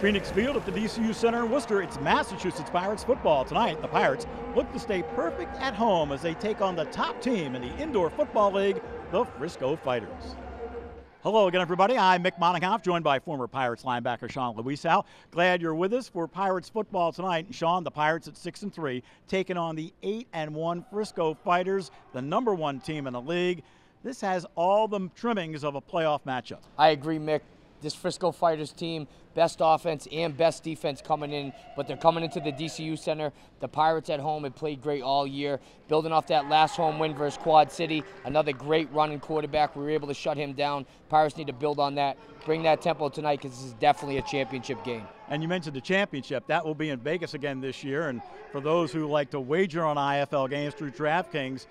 Phoenix Field at the DCU Center in Worcester, it's Massachusetts Pirates football. Tonight, the Pirates look to stay perfect at home as they take on the top team in the Indoor Football League, the Frisco Fighters. Hello again, everybody. I'm Mick Monaghan, joined by former Pirates linebacker Sean Luisao. Glad you're with us for Pirates football tonight. And Sean, the Pirates at 6-3, taking on the 8-1 Frisco Fighters, the #1 team in the league. This has all the trimmings of a playoff matchup. I agree, Mick. This Frisco Fighters team, best offense and best defense coming in, but they're coming into the DCU Center. The Pirates at home have played great all year, building off that last home win versus Quad City. Another great running quarterback. We were able to shut him down. Pirates need to build on that, bring that tempo tonight, because this is definitely a championship game. And you mentioned the championship. That will be in Vegas again this year. And for those who like to wager on IFL games through DraftKings,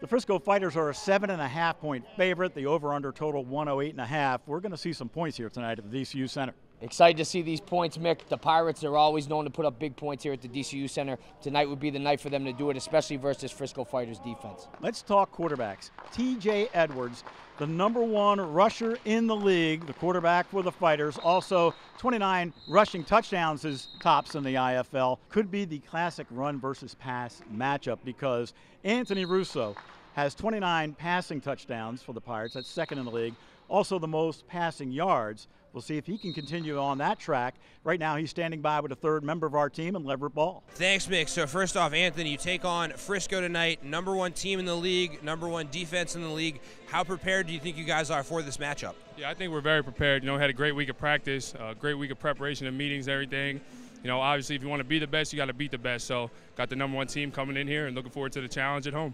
the Frisco Fighters are a 7.5-point favorite. The over-under total 108.5. We're going to see some points here tonight at the DCU Center. Excited to see these points, Mick. The Pirates are always known to put up big points here at the DCU Center. Tonight would be the night for them to do it, especially versus Frisco Fighters defense. Let's talk quarterbacks. TJ Edwards, the #1 rusher in the league, the quarterback for the Fighters. Also 29 rushing touchdowns, his tops in the IFL. Could be the classic run versus pass matchup because Anthony Russo has 29 passing touchdowns for the Pirates. That's second in the league. Also the most passing yards. We'll see if he can continue on that track. Right now, he's standing by with a third member of our team, and Leverett Ball. Thanks, Mick. So first off, Anthony, you take on Frisco tonight, #1 team in the league, #1 defense in the league. How prepared do you think you guys are for this matchup? Yeah, I think we're very prepared. You know, had a great week of practice, a great week of preparation and meetings, everything. You know, obviously, if you want to be the best, you got to beat the best. So got the #1 team coming in here and looking forward to the challenge at home.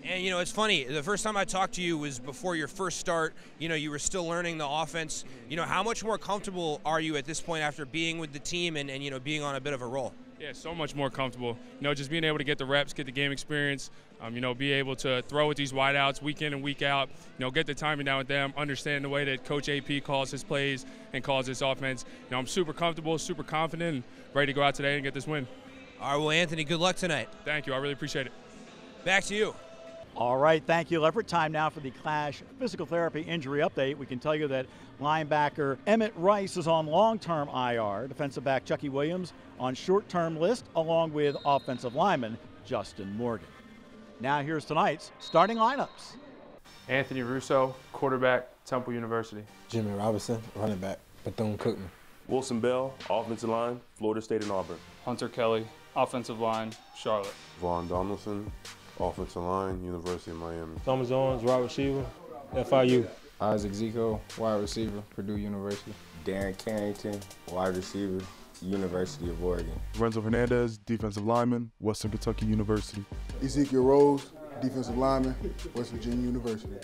And, you know, it's funny. The first time I talked to you was before your first start. You know, you were still learning the offense. You know, how much more comfortable are you at this point after being with the team and you know, being on a bit of a roll? Yeah, so much more comfortable. You know, just being able to get the reps, get the game experience, you know, be able to throw with these wideouts week in and week out, you know, get the timing down with them, understand the way that Coach AP calls his plays and calls his offense. You know, I'm super comfortable, super confident, and ready to go out today and get this win. All right, well, Anthony, good luck tonight. Thank you. I really appreciate it. Back to you. All right, thank you, Leverett. Time now for the Clash Physical Therapy Injury Update. We can tell you that linebacker Emmett Rice is on long-term IR, defensive back Chucky Williams on short-term list, along with offensive lineman Justin Morgan. Now here's tonight's starting lineups. Anthony Russo, quarterback, Temple University. Jimmy Robinson, running back, Bethune-Cookman. Wilson Bell, offensive line, Florida State and Auburn. Hunter Kelly, offensive line, Charlotte. Vaughn Donaldson, offensive line, University of Miami. Thomas Owens, wide receiver, FIU. Isaac Zico, wide receiver, Purdue University. Darren Carrington, wide receiver, University of Oregon. Renzo Hernandez, defensive lineman, Western Kentucky University. Ezekiel Rose, defensive lineman, West Virginia University.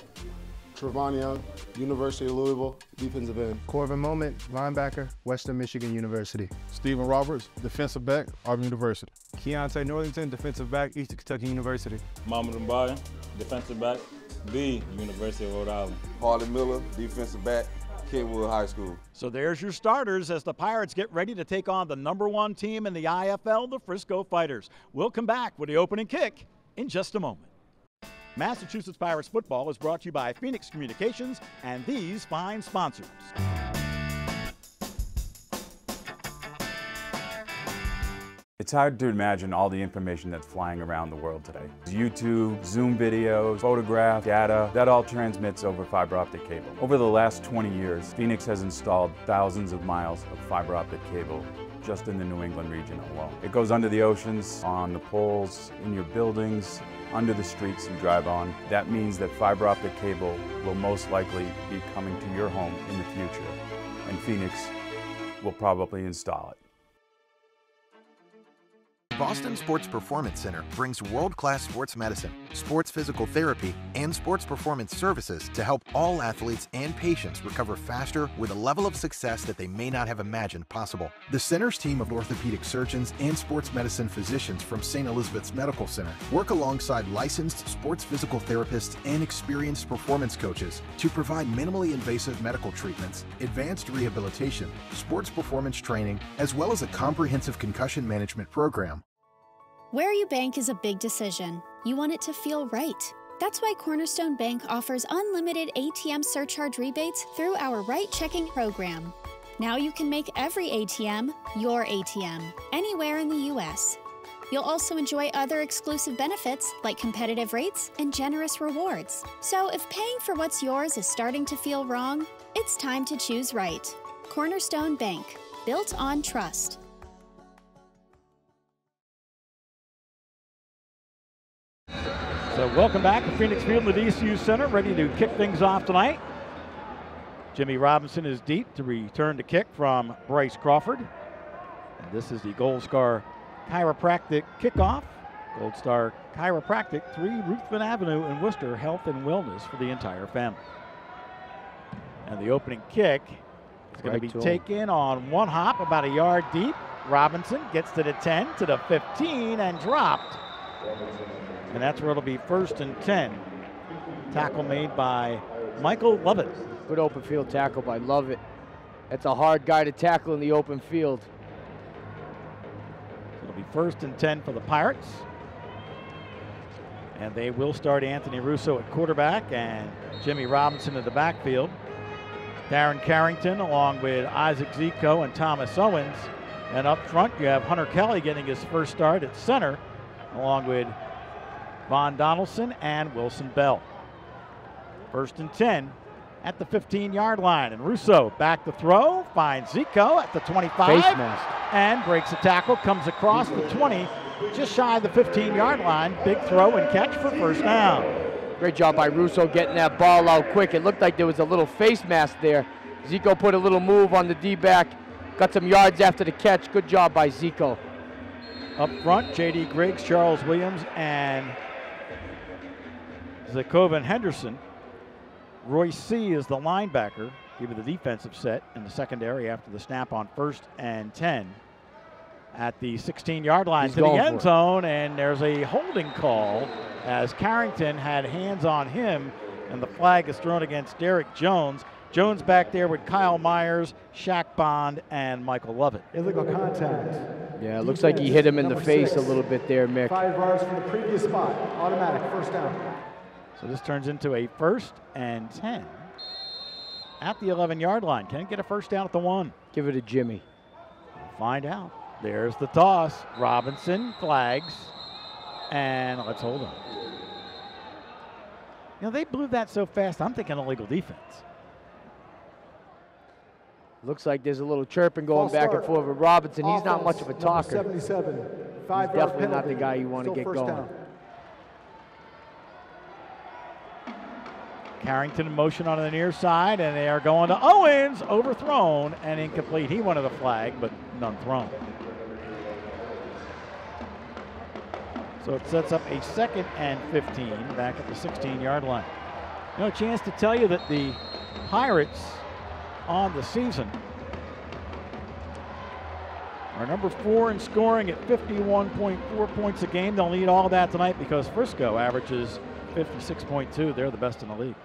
Trevon Young, University of Louisville, defensive end. Corvin Moment, linebacker, Western Michigan University. Stephen Roberts, defensive back, Auburn University. Keontae Northington, defensive back, Eastern Kentucky University. Mohamed Mbaye, defensive back, the University of Rhode Island. Harley Miller, defensive back, Kentwood High School. So there's your starters as the Pirates get ready to take on the #1 team in the IFL, the Frisco Fighters. We'll come back with the opening kick in just a moment. Massachusetts Pirates football is brought to you by Phoenix Communications and these fine sponsors. It's hard to imagine all the information that's flying around the world today. YouTube, Zoom videos, photograph, data, that all transmits over fiber optic cable. Over the last 20 years, Phoenix has installed thousands of miles of fiber optic cable just in the New England region alone. It goes under the oceans, on the poles, in your buildings, under the streets you drive on. That means that fiber optic cable will most likely be coming to your home in the future, and Phoenix will probably install it. Boston Sports Performance Center brings world-class sports medicine, sports physical therapy, and sports performance services to help all athletes and patients recover faster with a level of success that they may not have imagined possible. The center's team of orthopedic surgeons and sports medicine physicians from St. Elizabeth's Medical Center work alongside licensed sports physical therapists and experienced performance coaches to provide minimally invasive medical treatments, advanced rehabilitation, sports performance training, as well as a comprehensive concussion management program. Where you bank is a big decision. You want it to feel right. That's why Cornerstone Bank offers unlimited ATM surcharge rebates through our Right Checking program. Now you can make every ATM your ATM, anywhere in the U.S. You'll also enjoy other exclusive benefits like competitive rates and generous rewards. So if paying for what's yours is starting to feel wrong, it's time to choose right. Cornerstone Bank, built on trust. So welcome back to Phoenix Field in the DCU Center, ready to kick things off tonight. Jimmy Robinson is deep to return to kick from Bryce Crawford. And this is the Gold Star Chiropractic kickoff. Gold Star Chiropractic, 3 Ruthven Avenue in Worcester, health and wellness for the entire family. And the opening kick is going to be taken on one hop, about a yard deep. Robinson gets to the 10, to the 15, and dropped. And that's where it'll be 1st and 10. Tackle made by Michael Lovett. Good open field tackle by Lovett. That's a hard guy to tackle in the open field. It'll be 1st and 10 for the Pirates. And they will start Anthony Russo at quarterback and Jimmy Robinson in the backfield. Darren Carrington along with Isaac Zico and Thomas Owens. And up front you have Hunter Kelly getting his first start at center along with Von Donaldson and Wilson Bell. 1st and 10 at the 15-yard line. And Russo back to throw, finds Zico at the 25 and breaks a tackle, comes across the 20, just shy of the 15-yard line. Big throw and catch for 1st down. Great job by Russo getting that ball out quick. It looked like there was a little face mask there. Zico put a little move on the D-back, got some yards after the catch. Good job by Zico. Up front, J.D. Griggs, Charles Williams, and Zakovan Henderson. Royce C. is the linebacker, giving the defensive set in the secondary after the snap on 1st and 10 at the 16-yard line to the end zone, and there's a holding call as Carrington had hands on him, and the flag is thrown against Derek Jones. Jones back there with Kyle Myers, Shaq Bond, and Michael Lovett. Illegal contact. Yeah, it looks like he hit him in the face a little bit there, Mick. 5 yards from the previous spot. Automatic 1st down. So this turns into a 1st and 10 at the 11-yard line. Can it get a 1st down at the 1? Give it to Jimmy. We'll find out. There's the toss. Robinson flags, and let's hold on. You know, they blew that so fast, I'm thinking illegal defense. Looks like there's a little chirping going back and forth with Robinson. He's not much of a talker. 77. He's definitely not the guy you want to get going. Down. Carrington in motion on the near side, and they are going to Owens, overthrown and incomplete. He wanted a flag, but none thrown. So it sets up a 2nd and 15 back at the 16-yard line. You know, a chance to tell you that the Pirates on the season are number 4 in scoring at 51.4 points a game. They'll need all that tonight because FRISCO averages 56.2. They're the best in the league.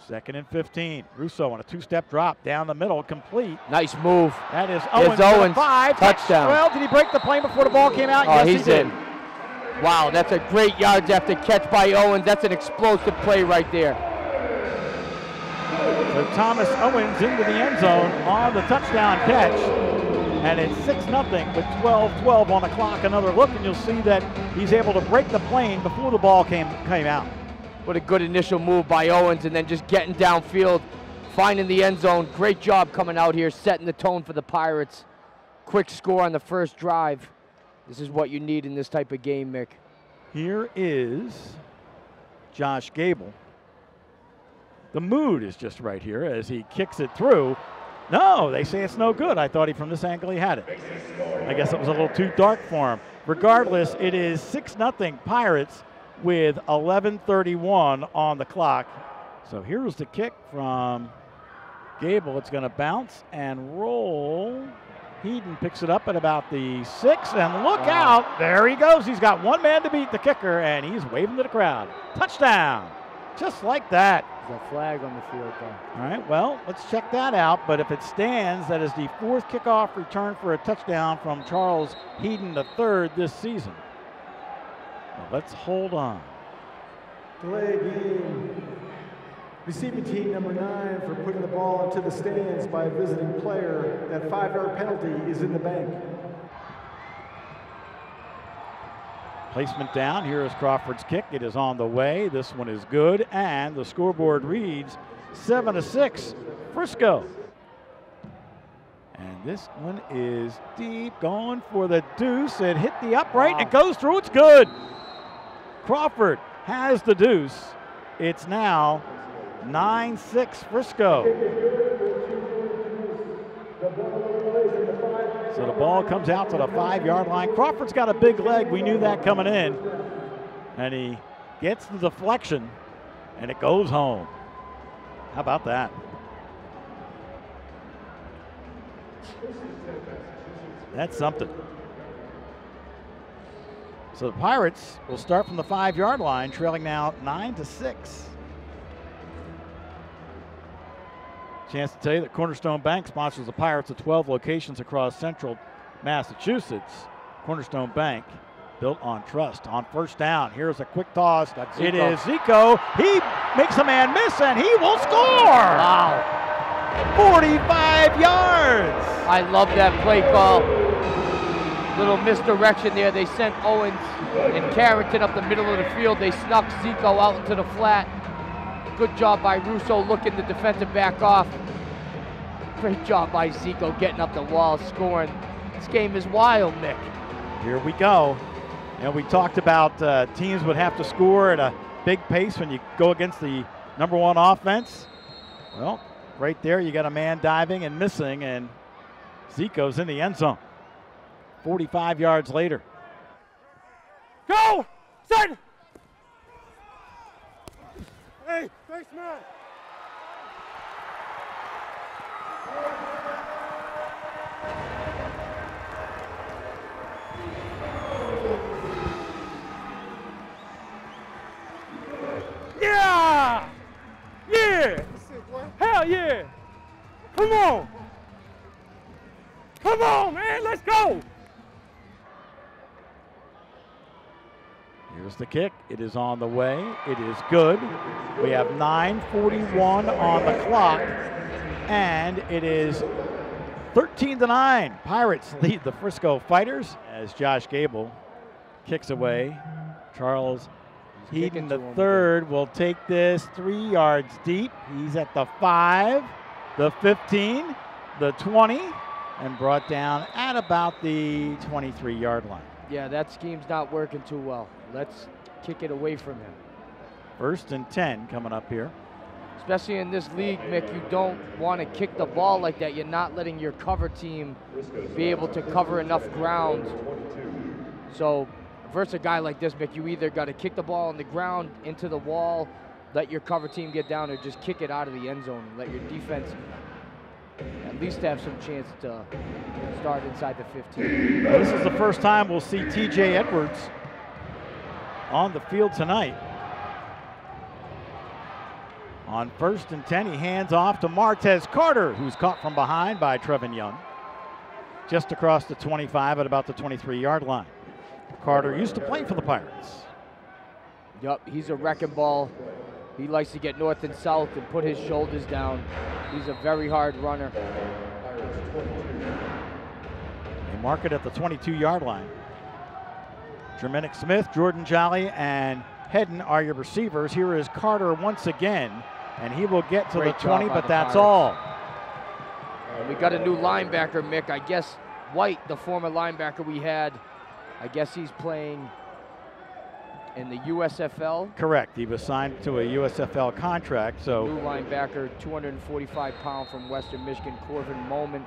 Second and 15. Russo on a 2-step drop down the middle, complete. Nice move. That is Owens. Owens. 5. Touchdown. Well, did he break the plane before the ball came out? Oh, yes, he's he did. in. Wow, that's a great yards after catch by Owens. That's an explosive play right there. So Thomas Owens into the end zone on the touchdown catch. And it's 6-0 with 12:12 on the clock. Another look, and you'll see that he's able to break the plane before the ball came out. What a good initial move by Owens, and then just getting downfield, finding the end zone. Great job coming out here, setting the tone for the Pirates. Quick score on the first drive. This is what you need in this type of game, Mick. Here is Josh Gable. The mood is just right here as he kicks it through. No, they say it's no good. I thought from this angle he had it. I guess it was a little too dark for him. Regardless, it is 6-0 Pirates with 11:31 on the clock. So here's the kick from Gable. It's going to bounce and roll. Heaton picks it up at about the 6, and look out. There he goes. He's got one man to beat the kicker, and he's waving to the crowd. Touchdown. Just like that. There's a flag on the field, though. All right, well, let's check that out. But if it stands, that is the 4th kickoff return for a touchdown from Charles Heaton III this season. Well, let's hold on. Delay game. Receiving team number 9 for putting the ball into the stands by a visiting player. That 5-yard penalty is in the bank. Placement down. Here is Crawford's kick. It is on the way. This one is good, and the scoreboard reads 7-6, Frisco. And this one is deep, going for the deuce. It hit the upright and it goes through. It's good. Crawford has the deuce. It's now 9-6 Frisco. So the ball comes out to the 5-yard line. Crawford's got a big leg. We knew that coming in. And he gets the deflection, and it goes home. How about that? That's something. So the Pirates will start from the 5-yard line, trailing now 9-6. Chance to tell you that Cornerstone Bank sponsors the Pirates at 12 locations across central Massachusetts. Cornerstone Bank, built on trust. On first down, here's a quick toss. It is Zico. He makes a man miss, and he will score. Wow. 45 yards. I love that play call. Little misdirection there. They sent Owens and Carrington up the middle of the field. They snuck Zico out into the flat. Good job by Russo looking the defensive back off. Great job by Zico getting up the wall, scoring. This game is wild, Nick. Here we go. And we talked about teams would have to score at a big pace when you go against the #1 offense. Well, right there you got a man diving and missing, and Zico's in the end zone. 45 yards later. Go! Set! Hey, thanks, man. Yeah! Yeah! Hell yeah! Come on! Come on, man, let's go! Here's the kick. It is on the way. It is good. We have 9:41 on the clock, and it is 13-9. Pirates lead the Frisco Fighters as Josh Gable kicks away. Charles Heaton III will take this 3 yards deep. He's at the 5, the 15, the 20, and brought down at about the 23-yard line. Yeah, that scheme's not working too well. Let's kick it away from him. 1st and 10 coming up here. Especially in this league, Mick, you don't want to kick the ball like that. You're not letting your cover team be able to cover enough ground. So versus a guy like this, Mick, you either got to kick the ball on the ground into the wall, let your cover team get down, or just kick it out of the end zone and let your defense at least have some chance to start inside the 15. This is the first time we'll see TJ Edwards on the field tonight. On 1st and 10, he hands off to Martez Carter, who's caught from behind by Trevin Young, just across the 25 at about the 23-yard line. Carter used to play for the Pirates. Yup, he's a wrecking ball. He likes to get north and south and put his shoulders down. He's a very hard runner. They mark it at the 22-yard line. Jerminic Smith, Jordan Jolly, and Hedden are your receivers. Here is Carter once again, and he will get to the 20, but that's all. We got a new linebacker, Mick. I guess White, the former linebacker we had, I guess he's playing in the USFL. Correct. He was signed to a USFL contract. So new linebacker, 245-pound from Western Michigan, Corvin Moment.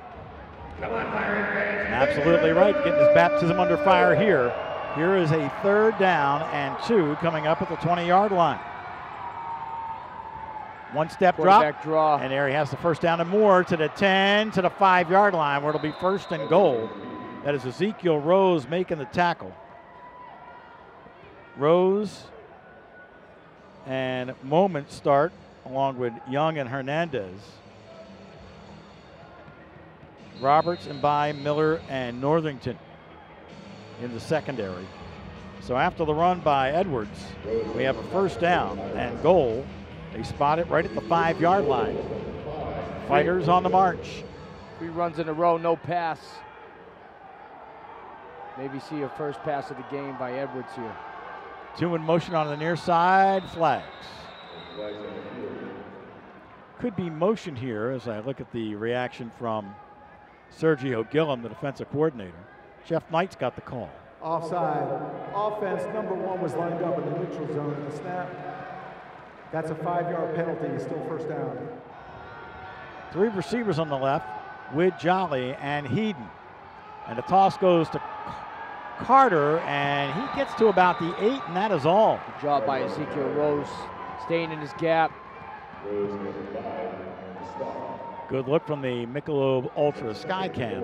Absolutely right. Getting his baptism under fire here. Here is a 3rd down and 2 coming up at the 20-yard line. One step drop, draw. And there he has the 1st down and more to the 10, to the 5-yard line, where it'll be 1st and goal. That is Ezekiel Rose making the tackle. Rose and Moment start along with Young and Hernandez. Roberts and by Miller and Northington in the secondary. So after the run by Edwards, we have a 1st down and goal They spot it right at the 5-yard line. Fighters on the march. 3 runs in a row, no pass. Maybe see a first pass of the game by Edwards here. 2 in motion on the near side, flags. Could be motion here as I look at the reaction from Sergio Gillum, the defensive coordinator. Jeff Knight's got the call. Offside. Offense number 1 was lined up in the neutral zone at the snap. That's a 5-yard penalty, still first down. 3 receivers on the left with Jolly and Heeden. And the toss goes to Carter, and he gets to about the 8, and that is all. Good job by Ezekiel Rose, staying in his gap. Good look from the Michelob Ultra Skycam.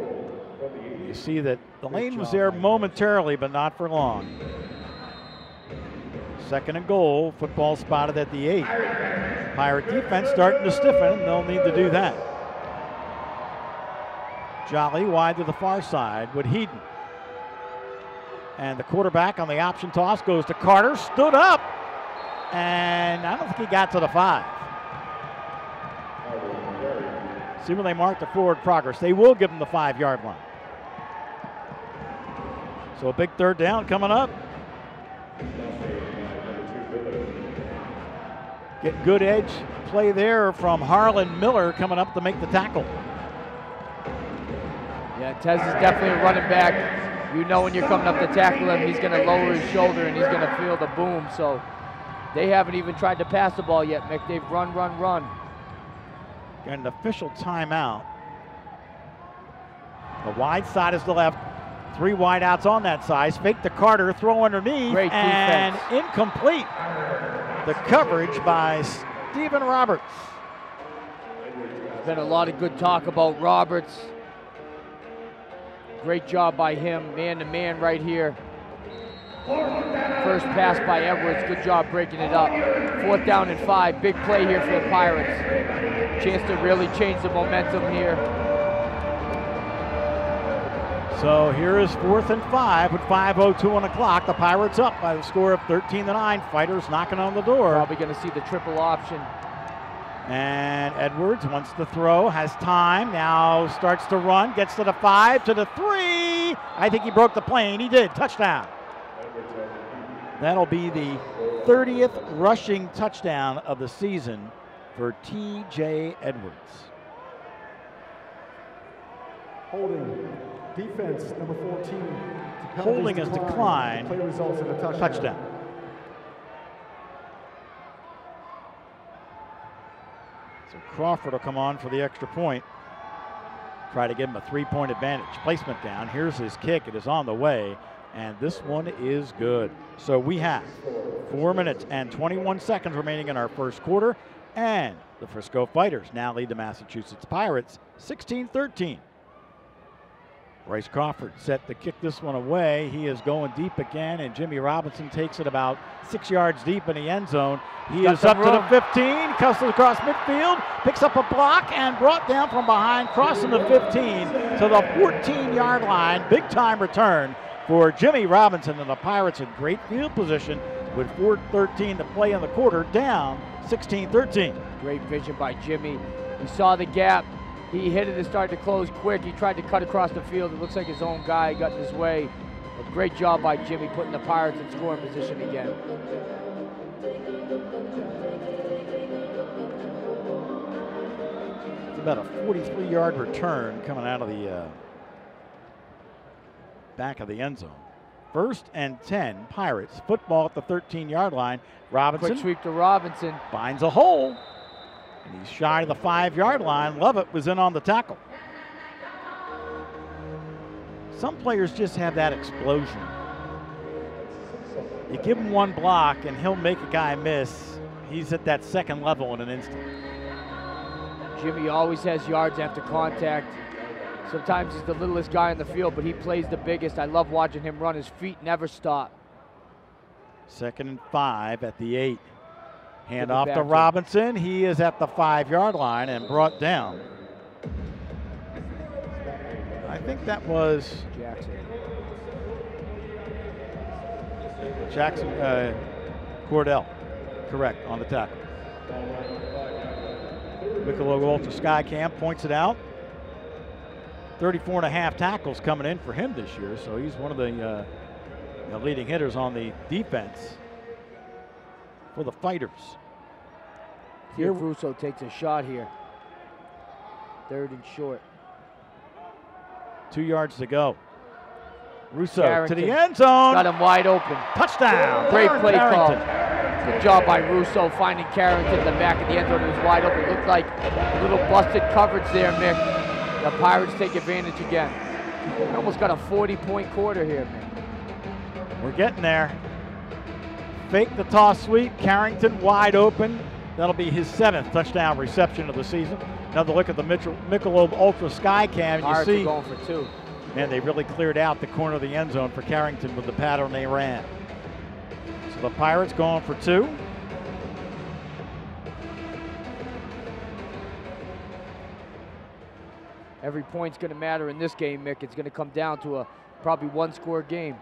You see that the lane was there momentarily, but not for long. 2nd and goal, football spotted at the 8. Pirate defense starting to stiffen, and they'll need to do that. Jolly wide to the far side with Heeden. And the quarterback on the option toss goes to Carter, stood up, and I don't think he got to the 5. See when they mark the forward progress. They will give him the 5-yard line. So a big 3rd down coming up. Get good edge play there from Harlan Miller coming up to make the tackle. Yeah, Tez is definitely a running back. You know when you're coming up to tackle him, he's going to lower his shoulder and he's going to feel the boom. So they haven't even tried to pass the ball yet, Mick. They've run. Got an official timeout. The wide side is the left. 3 wideouts on that side. Fake to Carter, throw underneath, Great and defense. Incomplete. The coverage by Stephen Roberts. There's been a lot of good talk about Roberts. Great job by him, man-to-man right here. First pass by Edwards, good job breaking it up. 4th down and 5, big play here for the Pirates. Chance to really change the momentum here. So here is 4th and 5 with 5:02 on the clock. The Pirates up by the score of 13-9. Fighters knocking on the door. Probably going to see the triple option. And Edwards wants to throw, has time, now starts to run, gets to the 5, to the 3. I think he broke the plane. He did. Touchdown. That'll be the 30th rushing touchdown of the season for T.J. Edwards. Holding. Defense, number 14. Holding has declined. Play results in a touchdown. Touchdown. So Crawford will come on for the extra point. Try to give him a 3-point advantage. Placement down. Here's his kick. It is on the way. And this one is good. So we have 4 minutes and 21 seconds remaining in our first quarter. And the Frisco Fighters now lead the Massachusetts Pirates 16-13. Bryce Crawford set to kick this one away. He is going deep again, and Jimmy Robinson takes it about 6 yards deep in the end zone. He is up to the 15, cuts it across midfield, picks up a block, and brought down from behind, crossing the 15 to the 14-yard line. Big-time return for Jimmy Robinson, and the Pirates in great field position with 4:13 to play in the quarter, down 16-13. Great vision by Jimmy. He saw the gap. He hit it and started to close quick. He tried to cut across the field. It looks like his own guy got in his way. But great job by Jimmy putting the Pirates in scoring position again. It's about a 43-yard return coming out of the back of the end zone. 1st and 10, Pirates. Football at the 13-yard line. Robinson. Quick sweep to Robinson. Finds a hole. And he's shy of the 5-yard line. Lovett was in on the tackle. Some players just have that explosion. You give him one block and he'll make a guy miss. He's at that second level in an instant. Jimmy always has yards after contact. Sometimes he's the littlest guy on the field, but he plays the biggest. I love watching him run. His feet never stop. 2nd and 5 at the 8. Hand off to Robinson. He is at the 5-yard line and brought down. I think that was Jackson Cordell, correct, on the tackle. Michelob Ultra Skycam points it out. 34.5 tackles coming in for him this year, so he's one of the leading hitters on the defense for the Fighters. Here, Russo takes a shot here. 3rd and short. 2 yards to go. Russo Carrington to the end zone. Got him wide open. Touchdown. Great play call. Carrington. Good job by Russo finding Carrington in the back of the end zone. It was wide open. Looked like a little busted coverage there, Mick. The Pirates take advantage again. We almost got a 40-point quarter here, Mick. We're getting there. Fake the toss sweep. Carrington wide open. That'll be his 7th touchdown reception of the season. Another look at the Michelob Ultra Skycam. You see, going for 2. Man, they really cleared out the corner of the end zone for Carrington with the pattern they ran. So the Pirates going for 2. Every point's going to matter in this game, Mick. It's going to come down to a probably 1-score game.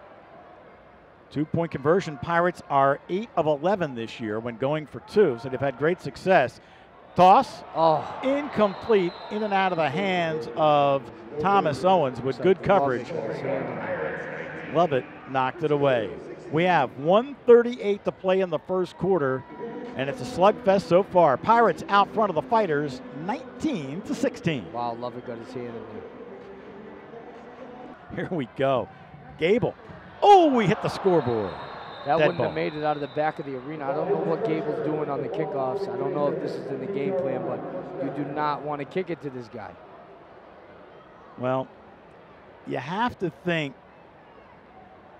2-point conversion. Pirates are 8 of 11 this year when going for 2, so they've had great success. Toss, incomplete, in and out of the hands of Thomas Owens with good coverage. Lovett knocked it away. We have 1:38 to play in the first quarter, and it's a slugfest so far. Pirates out front of the Fighters, 19-16. Wow, Lovett got his hand in there. Here we go. Gable. Oh, we hit the scoreboard. That wouldn't have made it out of the back of the arena. I don't know what Gable's doing on the kickoffs. I don't know if this is in the game plan, but you do not want to kick it to this guy. Well, you have to think,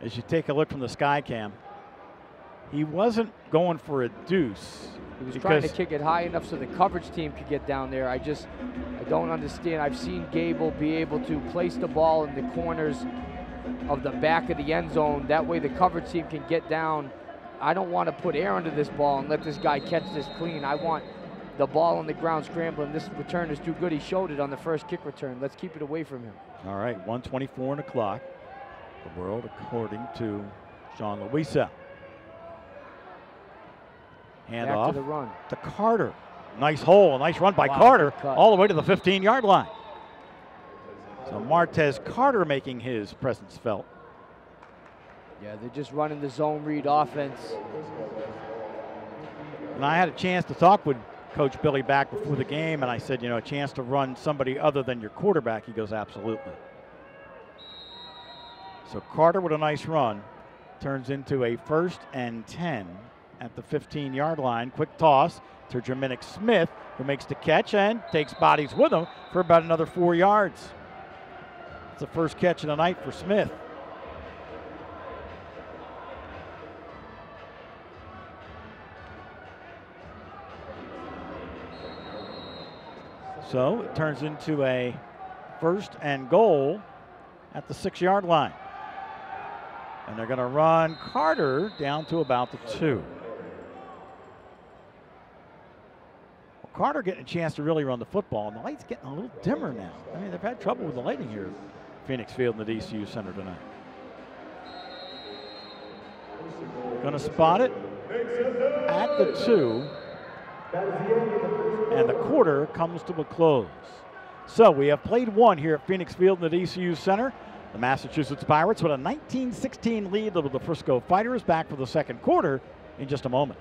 as you take a look from the Skycam, he wasn't going for a deuce. He was trying to kick it high enough so the coverage team could get down there. I don't understand. I've seen Gable be able to place the ball in the corners of the back of the end zone. That way the coverage team can get down. I don't want to put air under this ball and let this guy catch this clean. I want the ball on the ground scrambling. This return is too good. He showed it on the first kick return. Let's keep it away from him. All right, 1:24 on the clock. The world according to Sean Louisa. Hand off to the run. To Carter. Nice hole, a nice run by Carter all the way to the 15-yard line. So Martez Carter making his presence felt. Yeah, they're just running the zone read offense. And I had a chance to talk with Coach Billy back before the game, and I said, you know, a chance to run somebody other than your quarterback. He goes, absolutely. So Carter with a nice run turns into a 1st and 10 at the 15-yard line. Quick toss to Jerminic Smith, who makes the catch and takes bodies with him for about another 4 yards. It's the first catch of the night for Smith. So it turns into a 1st and goal at the 6-yard line. And they're going to run Carter down to about the 2. Well, Carter getting a chance to really run the football, and the light's getting a little dimmer now. I mean, they've had trouble with the lighting here at Phoenix Field in the DCU Center tonight. Going to spot it at the 2. And the quarter comes to a close. So we have played 1 here at Phoenix Field in the DCU Center. The Massachusetts Pirates with a 19-16 lead over the Frisco Fighters. Back for the second quarter in just a moment.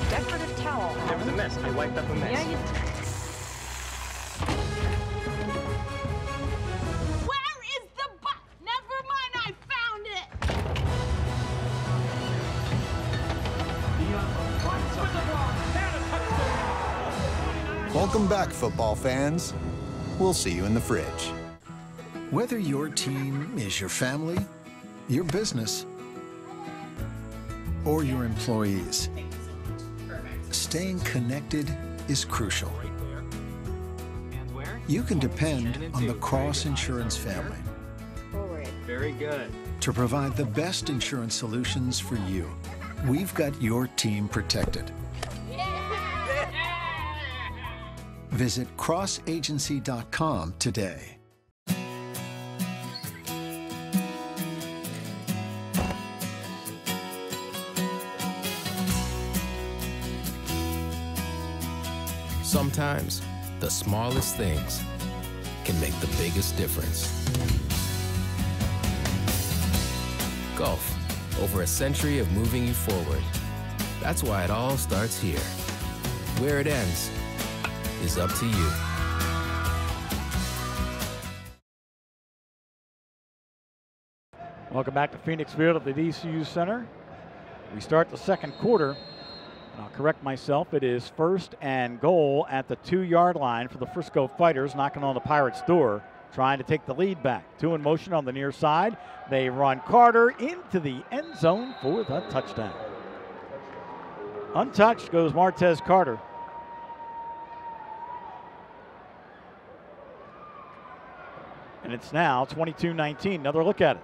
Decorative towel. There was a mess. I wiped up a mess. Yeah, you Welcome back, football fans. We'll see you in the fridge. Whether your team is your family, your business, or your employees, staying connected is crucial. You can depend on the Cross Insurance family Very good. to provide the best insurance solutions for you. We've got your team protected. Visit crossagency.com today. Sometimes, the smallest things can make the biggest difference. Gulf, over a century of moving you forward. That's why it all starts here. Where it ends is up to you. Welcome back to Phoenix Field at the DCU Center. We start the second quarter. I'll correct myself. It is 1st and goal at the 2-yard line for the Frisco Fighters, knocking on the Pirates' door, trying to take the lead back. 2 in motion on the near side. They run Carter into the end zone for the touchdown. Untouched goes Martez Carter. And it's now 22-19. Another look at it.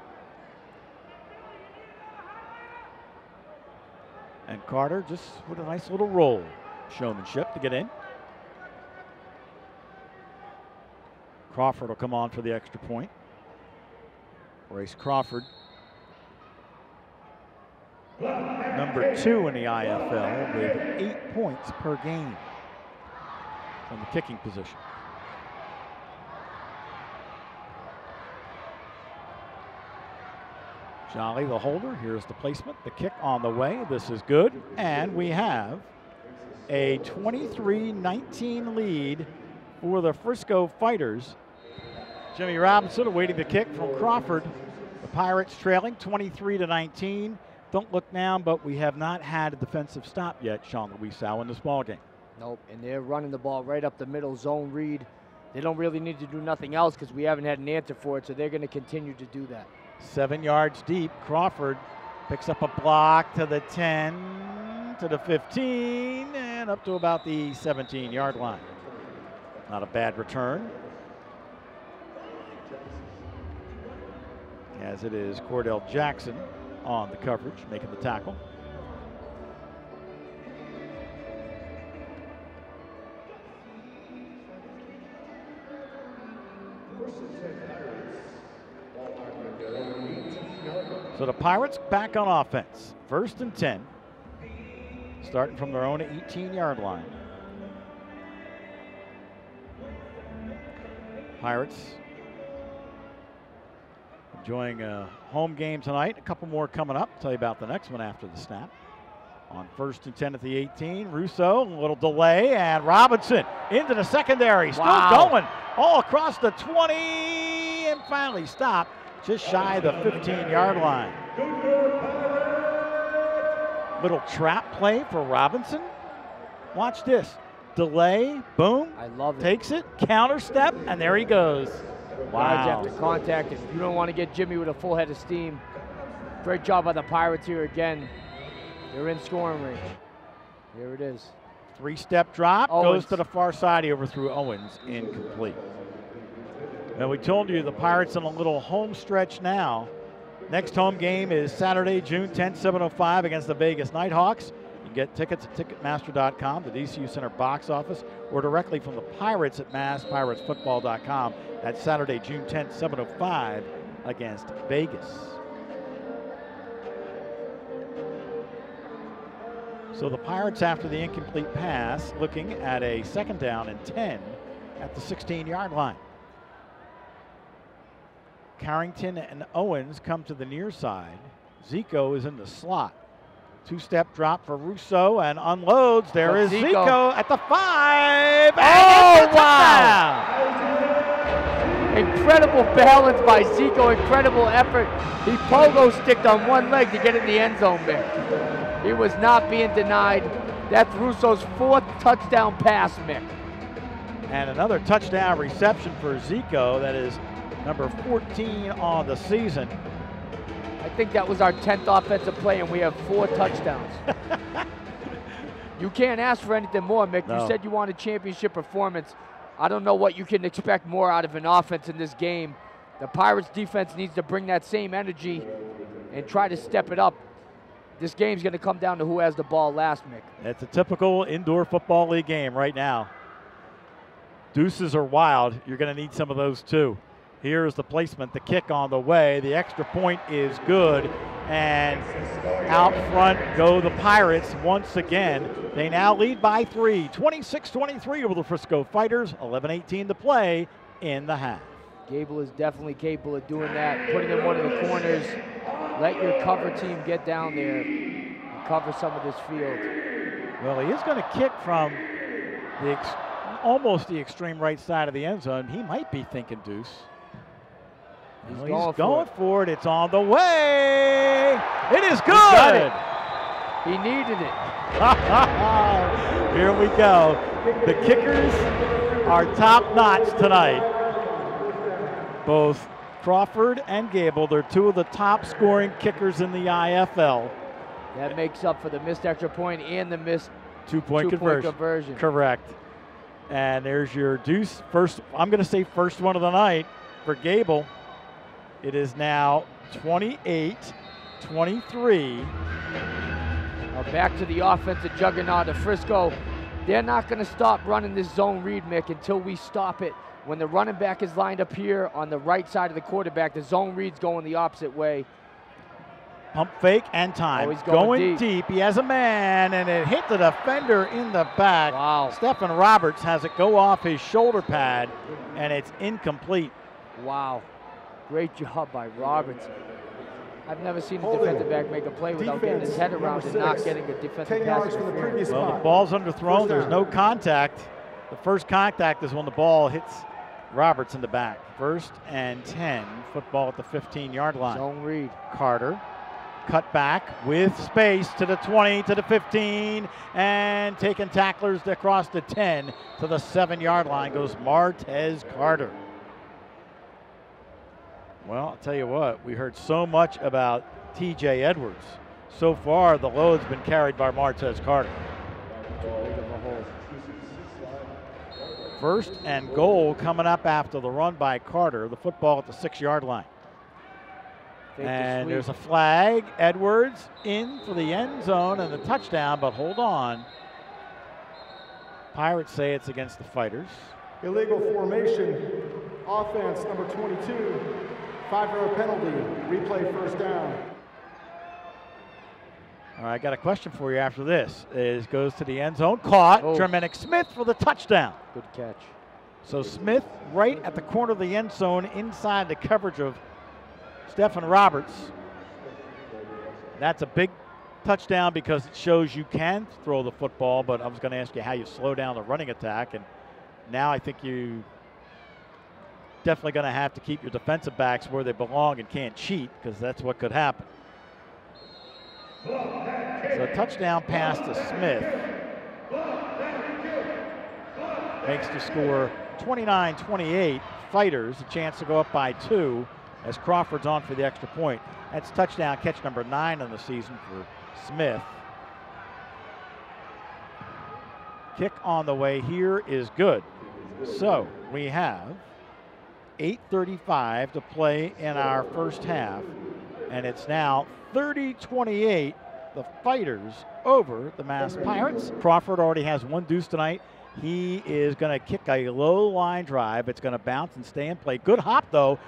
And Carter just with a nice little roll. Showmanship to get in. Crawford will come on for the extra point. Race Crawford, number 2 in the IFL with 8 points per game from the kicking position. Jolly, the holder. Here's the placement. The kick on the way. This is good. And we have a 23-19 lead for the Frisco Fighters. Jimmy Robinson awaiting the kick from Crawford. The Pirates trailing 23-19. Don't look now, but we have not had a defensive stop yet, Sean Luisao, in this ball game. Nope, and they're running the ball right up the middle, zone read. They don't really need to do nothing else because we haven't had an answer for it, so they're going to continue to do that. 7 yards deep. Crawford picks up a block to the 10, to the 15, and up to about the 17-yard line. Not a bad return. As it is Cordell Jackson on the coverage, making the tackle. So the Pirates back on offense. 1st and 10. Starting from their own 18-yard line. Pirates enjoying a home game tonight. A couple more coming up. I'll tell you about the next one after the snap. On 1st and 10 at the 18. Russo, a little delay, and Robinson into the secondary. Still going all across the 20, and finally stopped just shy of the 15-yard line. Little trap play for Robinson. Watch this. Delay, boom. I love it. Takes it, counter step, and there he goes. Wow. After contact, and you don't want to get Jimmy with a full head of steam. Great job by the Pirates here again. They're in scoring range. Here it is. 3-step drop, Owens goes to the far side. He overthrew Owens, incomplete. Now we told you the Pirates on a little home stretch now. Next home game is Saturday, June 10th, 7:05 against the Vegas Nighthawks. You can get tickets at Ticketmaster.com, the DCU Center box office, or directly from the Pirates at MassPiratesFootball.com. That's Saturday, June 10th, 7:05 against Vegas. So the Pirates, after the incomplete pass, looking at a 2nd down and 10 at the 16-yard line. Carrington and Owens come to the near side. Zico is in the slot. 2-step drop for Russo and unloads. There is Zico at the 5. Oh, wow. Incredible balance by Zico, incredible effort. He pogo sticked on one leg to get in the end zone, Mick. He was not being denied. That's Russo's 4th touchdown pass, Mick. And another touchdown reception for Zico. That is number 14 on the season. I think that was our 10th offensive play, and we have 4 touchdowns. You can't ask for anything more, Mick. No. You said you want a championship performance. I don't know what you can expect more out of an offense in this game. The Pirates defense needs to bring that same energy and try to step it up. This game's going to come down to who has the ball last, Mick. It's a typical indoor football league game right now. Deuces are wild. You're going to need some of those too. Here's the placement, the kick on the way. The extra point is good. And out front go the Pirates once again. They now lead by 3, 26-23 over the Frisco Fighters. 11:18 to play in the half. Gable is definitely capable of doing that, putting in one of the corners. Let your cover team get down there and cover some of this field. Well, he is going to kick from the almost the extreme right side of the end zone. He might be thinking deuce. He's going for it. It's on the way. It is good. He needed it. Here we go. The kickers are top notch tonight. Both Crawford and Gable, they're two of the top scoring kickers in the IFL. That makes up for the missed extra point and the missed two-point conversion. Correct. And there's your deuce. First, I'm going to say first one of the night for Gable. It is now 28-23. Now back to the offensive juggernaut of Frisco. They're not going to stop running this zone read, Mick, until we stop it. When the running back is lined up here on the right side of the quarterback, the zone read's going the opposite way. Pump fake and time. Oh, he's going deep. He has a man, and it hit the defender in the back. Wow. Stephen Roberts has it go off his shoulder pad, and it's incomplete. Wow. Great job by Roberts. I've never seen a defensive back make a play without getting his head around and not getting a defensive pass interference. Well, the ball's underthrown. There's no contact. The first contact is when the ball hits Roberts in the back. 1st and 10. Football at the 15-yard line. Zone read. Carter. Cut back with space to the 20, to the 15, and taking tacklers across the 10 to the 7-yard line goes Martez Carter. Well, I'll tell you what, we heard so much about TJ Edwards. So far, the load's been carried by Martez Carter. First and goal coming up after the run by Carter. The football at the 6-yard line. And there's a flag. Edwards in for the end zone and the touchdown, but hold on. Pirates say it's against the Fighters. Illegal formation. Offense number 22. 5-yard penalty. Replay first down. All right, I got a question for you after this. It goes to the end zone. Caught. Tremenick Smith for the touchdown. Good catch. So Smith right at the corner of the end zone inside the coverage of Stephen Roberts. That's a big touchdown because it shows you can throw the football, but I was going to ask you how you slow down the running attack, and now I think you definitely going to have to keep your defensive backs where they belong and can't cheat, because that's what could happen. So a touchdown pass to Smith makes the score 29-28. Fighters a chance to go up by 2 as Crawford's on for the extra point. That's touchdown catch number 9 in the season for Smith. Kick on the way here is good. So we have 8:35 to play in our first half, and it's now 30-28, the Fighters over the Mass Pirates. Crawford already has 1 deuce tonight. He is going to kick a low line drive. It's going to bounce and stay in play. Good hop, though.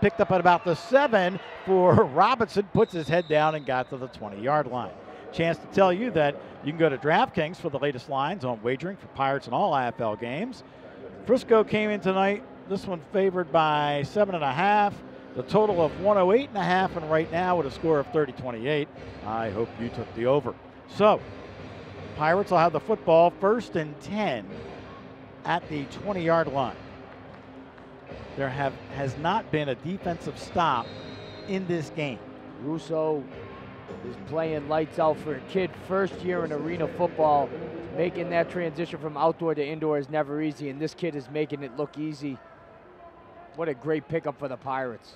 Picked up at about the 7 for Robinson, puts his head down and got to the 20-yard line. Chance to tell you that you can go to DraftKings for the latest lines on wagering for Pirates and all IFL games. Frisco came in tonight, this one favored by 7.5. The total of 108.5, and right now with a score of 30-28. I hope you took the over. So, Pirates will have the football 1st and 10 at the 20-yard line. There has not been a defensive stop in this game. Russo is playing lights out for a kid. First year in arena football. Making that transition from outdoor to indoor is never easy, and this kid is making it look easy. What a great pickup for the Pirates.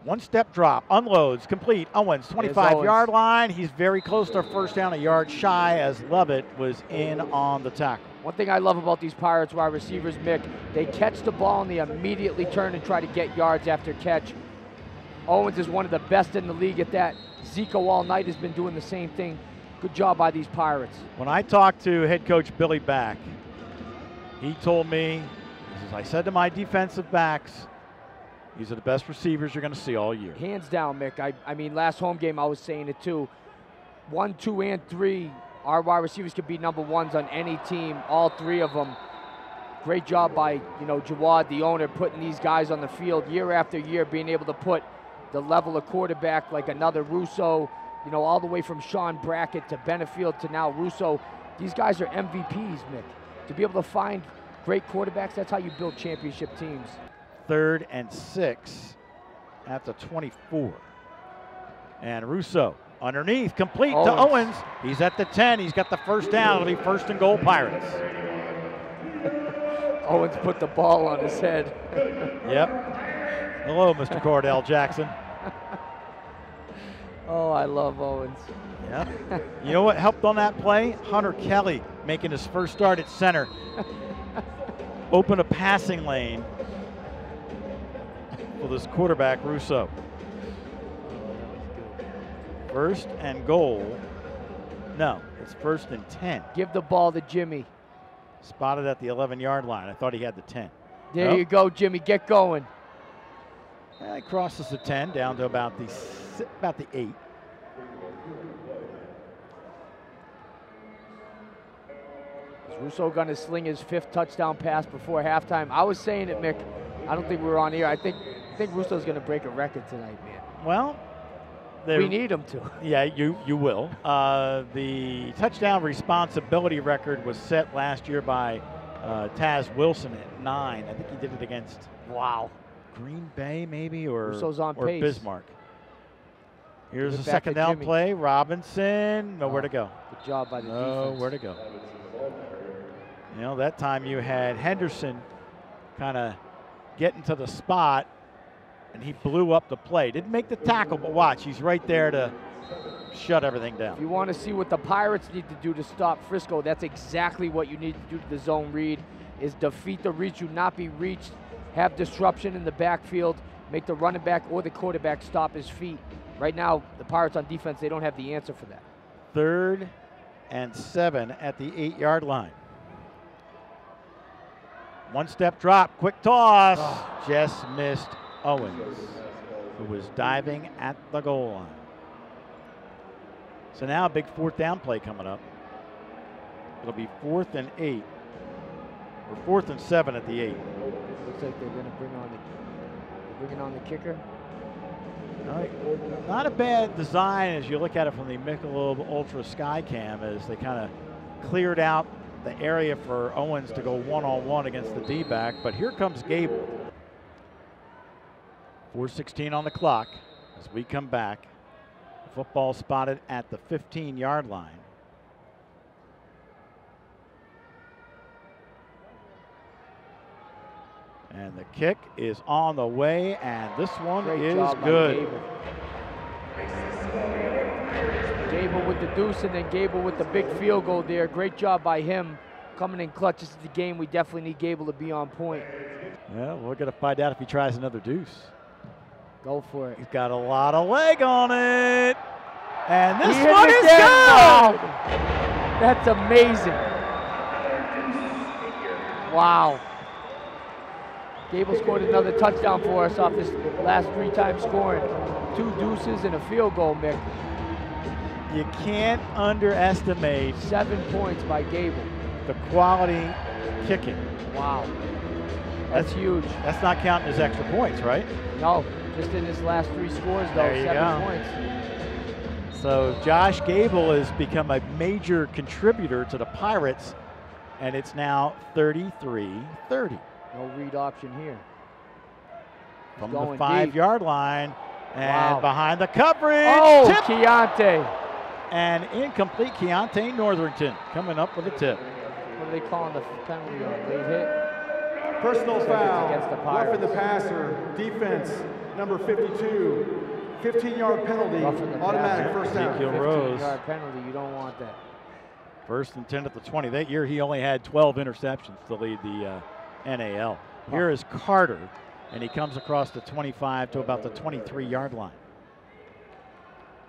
1-step drop, unloads, complete. Owens, 25-yard line. He's very close to first down, a yard shy as Lovett was in on the tackle. One thing I love about these Pirates wide receivers, Mick, they catch the ball and they immediately turn and try to get yards after catch. Owens is one of the best in the league at that. Zico all night has been doing the same thing. Good job by these Pirates. When I talked to head coach Billy Back, he told me, he says, I said to my defensive backs, These are the best receivers you're going to see all year. Hands down, Mick. I mean, last home game I was saying it too. 1, 2, and 3, our wide receivers could be number ones on any team, all three of them. Great job by, you know, Jawad, the owner, putting these guys on the field year after year, being able to put the level of quarterback like another Russo, you know, all the way from Sean Brackett to Benefield to now Russo. These guys are MVPs, Mick. To be able to find great quarterbacks, that's how you build championship teams. 3rd and 6 at the 24. And Russo underneath, complete to Owens. He's at the 10. He's got the first down. It'll be 1st and goal, Pirates. Owens put the ball on his head. Yep. Hello, Mr. Cordell Jackson. Oh, I love Owens. Yep. You know what helped on that play? Hunter Kelly making his first start at center. Open a passing lane for this quarterback, Russo. 1st and goal. No, it's 1st and 10. Give the ball to Jimmy. Spotted at the 11-yard line. I thought he had the 10. There you go, Jimmy. Get going. Yeah, he crosses the 10 down to about the 8. Is Russo going to sling his 5th touchdown pass before halftime? I was saying it, Mick. I don't think we were on here. I think Russo's going to break a record tonight, man. Well, we need him to. Yeah, you will. The touchdown responsibility record was set last year by Taz Wilson at 9. I think he did it against Green Bay maybe or pace. Bismarck. Here's a 2nd down play. Robinson, nowhere to go. Good job by the defense. Nowhere to go. You know, that time you had Henderson kind of getting to the spot, and he blew up the play. Didn't make the tackle, but watch, he's right there to shut everything down. If you want to see what the Pirates need to do to stop Frisco, that's exactly what you need to do to the zone read, is defeat the reach, you not be reached, have disruption in the backfield, make the running back or the quarterback stop his feet. Right now, the Pirates on defense, they don't have the answer for that. 3rd and 7 at the 8-yard line. 1-step drop, quick toss, just missed Owens, who was diving at the goal line. So now a big 4th down play coming up. It'll be 4th and 8, or 4th and 7 at the 8. Looks like they're going to bring on the kicker. Not a bad design as you look at it from the Michelob Ultra Skycam, as they kind of cleared out the area for Owens to go one-on-one against the D-back. But here comes Gable. 4:16 on the clock as we come back. Football spotted at the 15-yard line. And the kick is on the way, and this one is good. Gable with the deuce, and then Gable with the big field goal there. Great job by him coming in clutch. This is the game we definitely need Gable to be on point. Yeah, we're going to find out if he tries another deuce. Go for it. He's got a lot of leg on it. And this one one is good. Wow. That's amazing. Wow. Gable scored another touchdown for us off his last 3 times scoring. 2 deuces and a field goal, Mick. You can't underestimate 7 points by Gable. The quality kicking. Wow. That's huge. That's not counting his extra points, right? No, just in his last 3 scores, though, there you 7 go. points. So Josh Gable has become a major contributor to the Pirates, and it's now 33-30. No read option here. From the 5-yard line, and behind the coverage. Oh, tip. Keontae. And incomplete. Keontae Northington coming up with a tip. What are they calling the penalty on? Late hit? Personal foul against the Pirates. Roughing the passer. Defense, number 52. 15-yard penalty. Automatic first down. Ezekiel Rose. 15-yard penalty. You don't want that. 1st and 10 at the 20. That year he only had 12 interceptions to lead the NAL. Here is Carter, and he comes across the 25 to about the 23-yard line.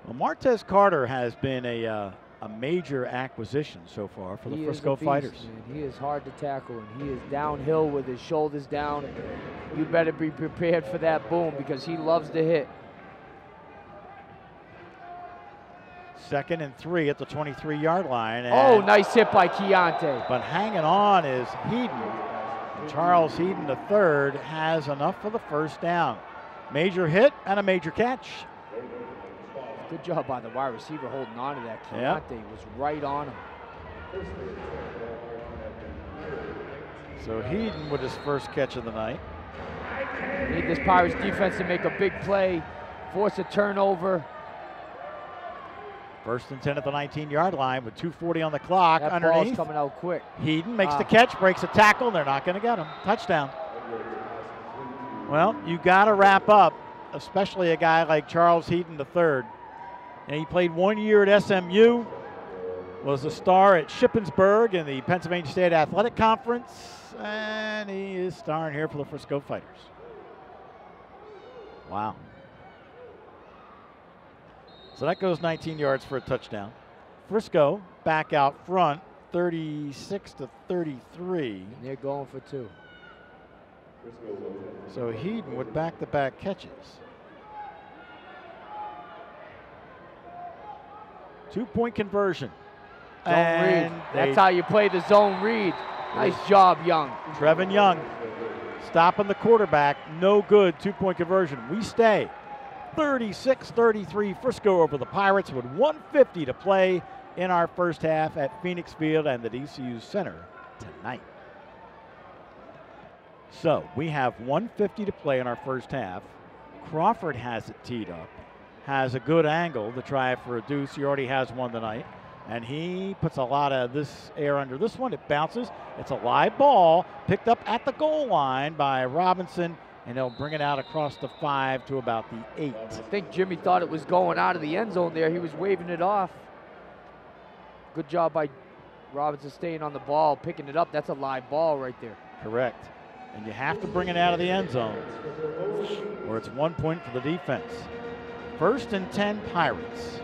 Well, Martez Carter has been a a major acquisition so far for the He Frisco is a beast, Fighters. Man. He is hard to tackle, and he is downhill with his shoulders down. You better be prepared for that boom because he loves to hit. 2nd and 3 at the 23-yard line. Oh, nice hit by Keontae. But hanging on is Heaton. Charles Heaton III has enough for the first down. Major hit and a major catch. Good job by the wide receiver holding on to that. Keontae was right on him. So Heaton with his first catch of the night. Need this Pirates defense to make a big play, force a turnover. 1st and 10 at the 19-yard line with 2:40 on the clock. That underneath. ball's coming out quick. Heaton makes the catch, breaks a tackle, and they're not going to get him. Touchdown. Well, you got to wrap up, especially a guy like Charles Heaton III. And he played 1 year at SMU, was a star at Shippensburg in the Pennsylvania State Athletic Conference, and he is starring here for the Frisco Fighters. Wow. So that goes 19 yards for a touchdown. Frisco back out front, 36-33. And they're going for 2. So Heaton with back-to-back catches. 2-point conversion. Zone read. That's how you play the zone read. Nice job, Young. Trevin Young stopping the quarterback. No good. 2-point conversion. We stay. 36-33 Frisco over the Pirates with 1:50 to play in our first half at Phoenix Field and the DCU Center tonight. So we have 1:50 to play in our first half. Crawford has it teed up, has a good angle to try for a deuce. He already has one tonight, and he puts a lot of this air under this one. It bounces. It's a live ball picked up at the goal line by Robinson, and he'll bring it out across the 5 to about the 8. I think Jimmy thought it was going out of the end zone there. He was waving it off. Good job by Robinson staying on the ball, picking it up. That's a live ball right there. Correct. And you have to bring it out of the end zone, or it's 1 point for the defense. 1st and 10 Pirates.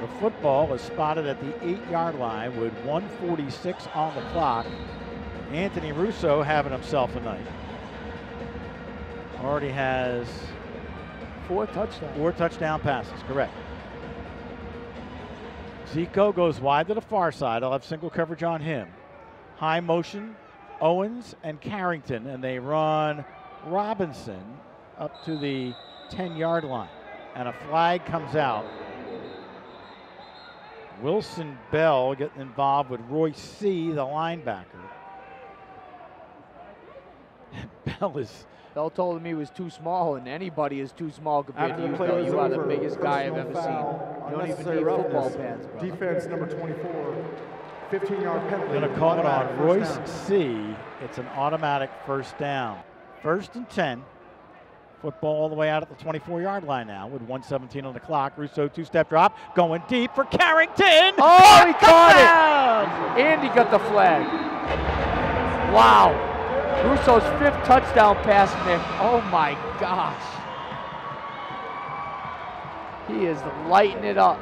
The football is spotted at the 8-yard line with 1:46 on the clock. Anthony Russo having himself a night. Already has 4 touchdowns. 4 touchdown passes, correct. Zico goes wide to the far side. I'll have single coverage on him. High motion, Owens and Carrington, and they run Robinson up to the 10-yard line. And a flag comes out. Wilson Bell getting involved with Roy C., the linebacker. Bell told him he was too small, and anybody is too small compared After to the you. play Bell. was You are the over, biggest guy I've personal ever seen. foul, You don't even unnecessary need football roughness. pads, bro. Defense number 24, 15-yard penalty. Going to call it on First Royce down. C. It's an automatic first down. 1st and 10. Football all the way out at the 24-yard line now with 1:17 on the clock. Russo 2-step drop, going deep for Carrington. Oh, he caught it! And he got the flag. Wow. Russo's 5th touchdown pass, Nick. Oh my gosh. He is lighting it up.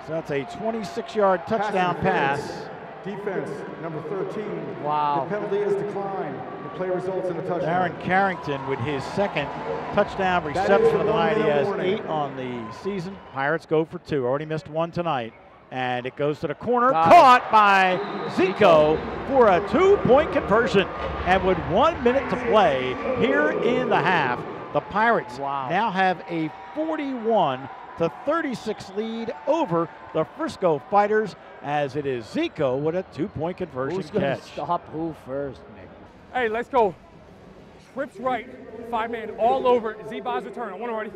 So that's a 26-yard touchdown pass. Defense number 13. Wow. The penalty is declined. The play results in a touchdown. Darren Carrington with his 2nd touchdown reception of the night. He has 8 on the season. Pirates go for 2. Already missed 1 tonight. And it goes to the corner. Caught by Zico for a 2-point conversion. And with 1 minute to play here in the half, the Pirates now have a 41-36 lead over the Frisco Fighters, as it is Zico with a 2-point conversion Who's gonna catch. stop who first, Nick? Hey, let's go. Trips right, 5-man all over. Z-Bob's return. I want already.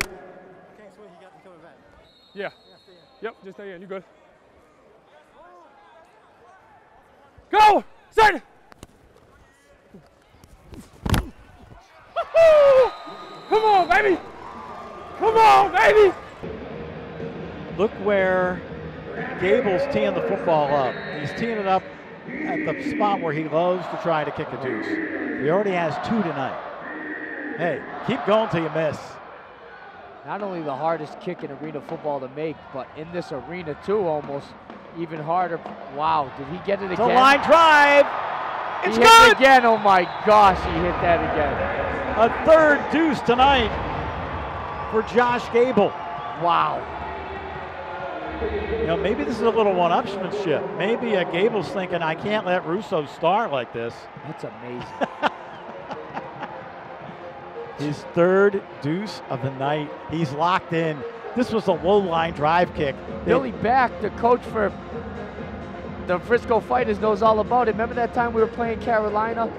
Yeah. Yep, just stay in. You good. Go! Set! Come on, baby! Come on, baby! Look where Gable's teeing the football up. He's teeing it up at the spot where he loves to try to kick a deuce. He already has 2 tonight. Hey, keep going till you miss. Not only the hardest kick in arena football to make, but in this arena too, almost even harder. Wow, did he get it again? It's a line drive. It's he good. Hit it again. Oh my gosh, he hit that again. A third deuce tonight for Josh Gable. Wow. You know, maybe this is a little one-upsmanship. Maybe Gable's thinking, I can't let Russo start like this. That's amazing. His third deuce of the night. He's locked in. This was a low-line drive kick. Billy Back, the coach for the Frisco Fighters, knows all about it. Remember that time we were playing Carolina?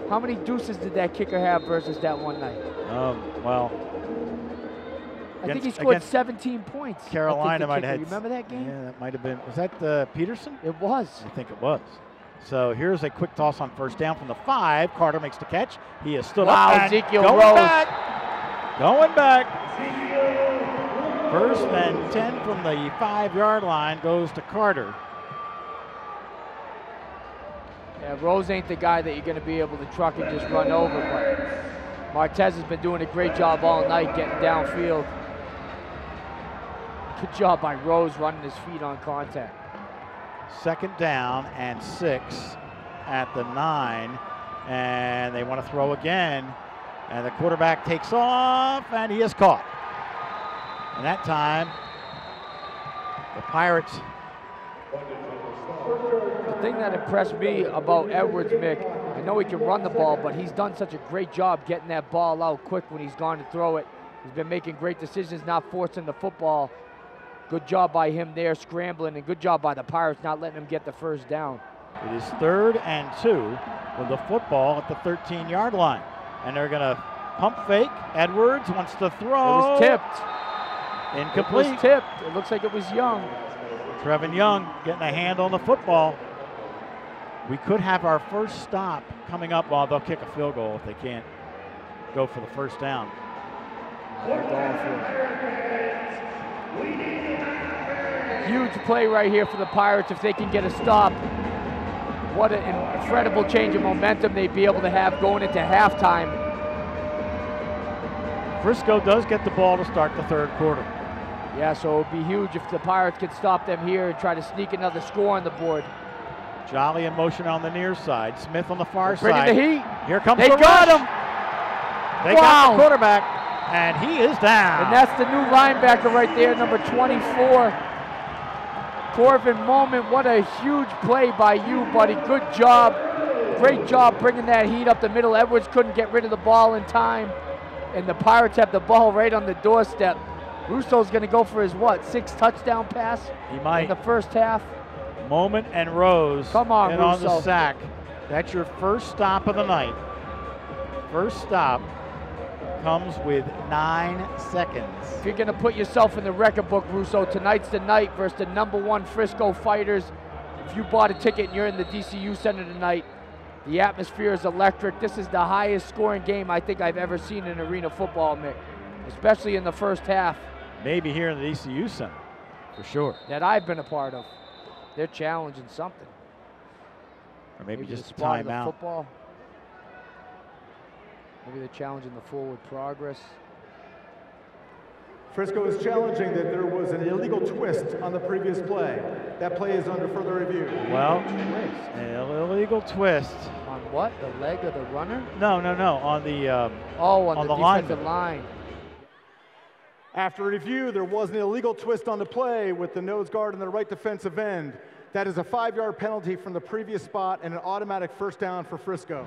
How many deuces did that kicker have versus that one night? Well, I think he scored 17 points. Carolina might have. You remember that game? Yeah, that might have been. Was that Peterson? It was. I think it was. So here's a quick toss on first down from the 5. Carter makes the catch. He has stood up. Wow, Ezekiel going Rose. Back. Going back. First and 10 from the 5-yard line goes to Carter. Yeah, Rose ain't the guy that you're going to be able to truck and just run over, but Martez has been doing a great job all night getting downfield. Good job by Rose running his feet on contact. Second down and 6 at the 9, and they want to throw again, and the quarterback takes off, and he is caught. And that time, the Pirates. The thing that impressed me about Edwards, Mick, I know he can run the ball, but he's done such a great job getting that ball out quick when he's gone to throw it. He's been making great decisions, not forcing the football. Good job by him there scrambling, and good job by the Pirates not letting him get the first down. It is 3rd and 2 with the football at the 13-yard line. And they're going to pump fake. Edwards wants to throw. It was tipped. Incomplete. It was tipped. It looks like it was Young. Trevin Young getting a hand on the football. We could have our first stop coming up. Well, they'll kick a field goal if they can't go for the first down. Huge play right here for the Pirates if they can get a stop. What an incredible change of momentum they'd be able to have going into halftime. Frisco does get the ball to start the 3rd quarter. Yeah, so it would be huge if the Pirates could stop them here and try to sneak another score on the board. Jolly in motion on the near side. Smith on the far Bringing side. the heat. Here comes they the got rush. him. They got the quarterback, and he is down. And that's the new linebacker right there, number 24. Corvin Moment, what a huge play by you, buddy. Good job. Great job bringing that heat up the middle. Edwards couldn't get rid of the ball in time, and the Pirates have the ball right on the doorstep. Russo's going to go for his, what, 6th touchdown pass? He might. In the first half. Moment and Rose. Come on, in Russo. on the sack. That's your first stop of the night. First stop comes with 9 seconds. If you're going to put yourself in the record book, Russo, tonight's the night versus the #1 Frisco Fighters. If you bought a ticket and you're in the DCU Center tonight, the atmosphere is electric. This is the highest scoring game I think I've ever seen in arena football, Mick, especially in the first half. Maybe here in the DCU Center, for sure. That I've been a part of. They're challenging something. Or maybe just a spot of the timeout. Football. Maybe they're challenging the forward progress. Frisco is challenging that there was an illegal twist on the previous play. That play is under further review. Well, an illegal twist. On what? The leg of the runner? No. On the on the defensive line. After review, there was an illegal twist on the play with the nose guard and the right defensive end. That is a 5-yard penalty from the previous spot and an automatic first down for Frisco.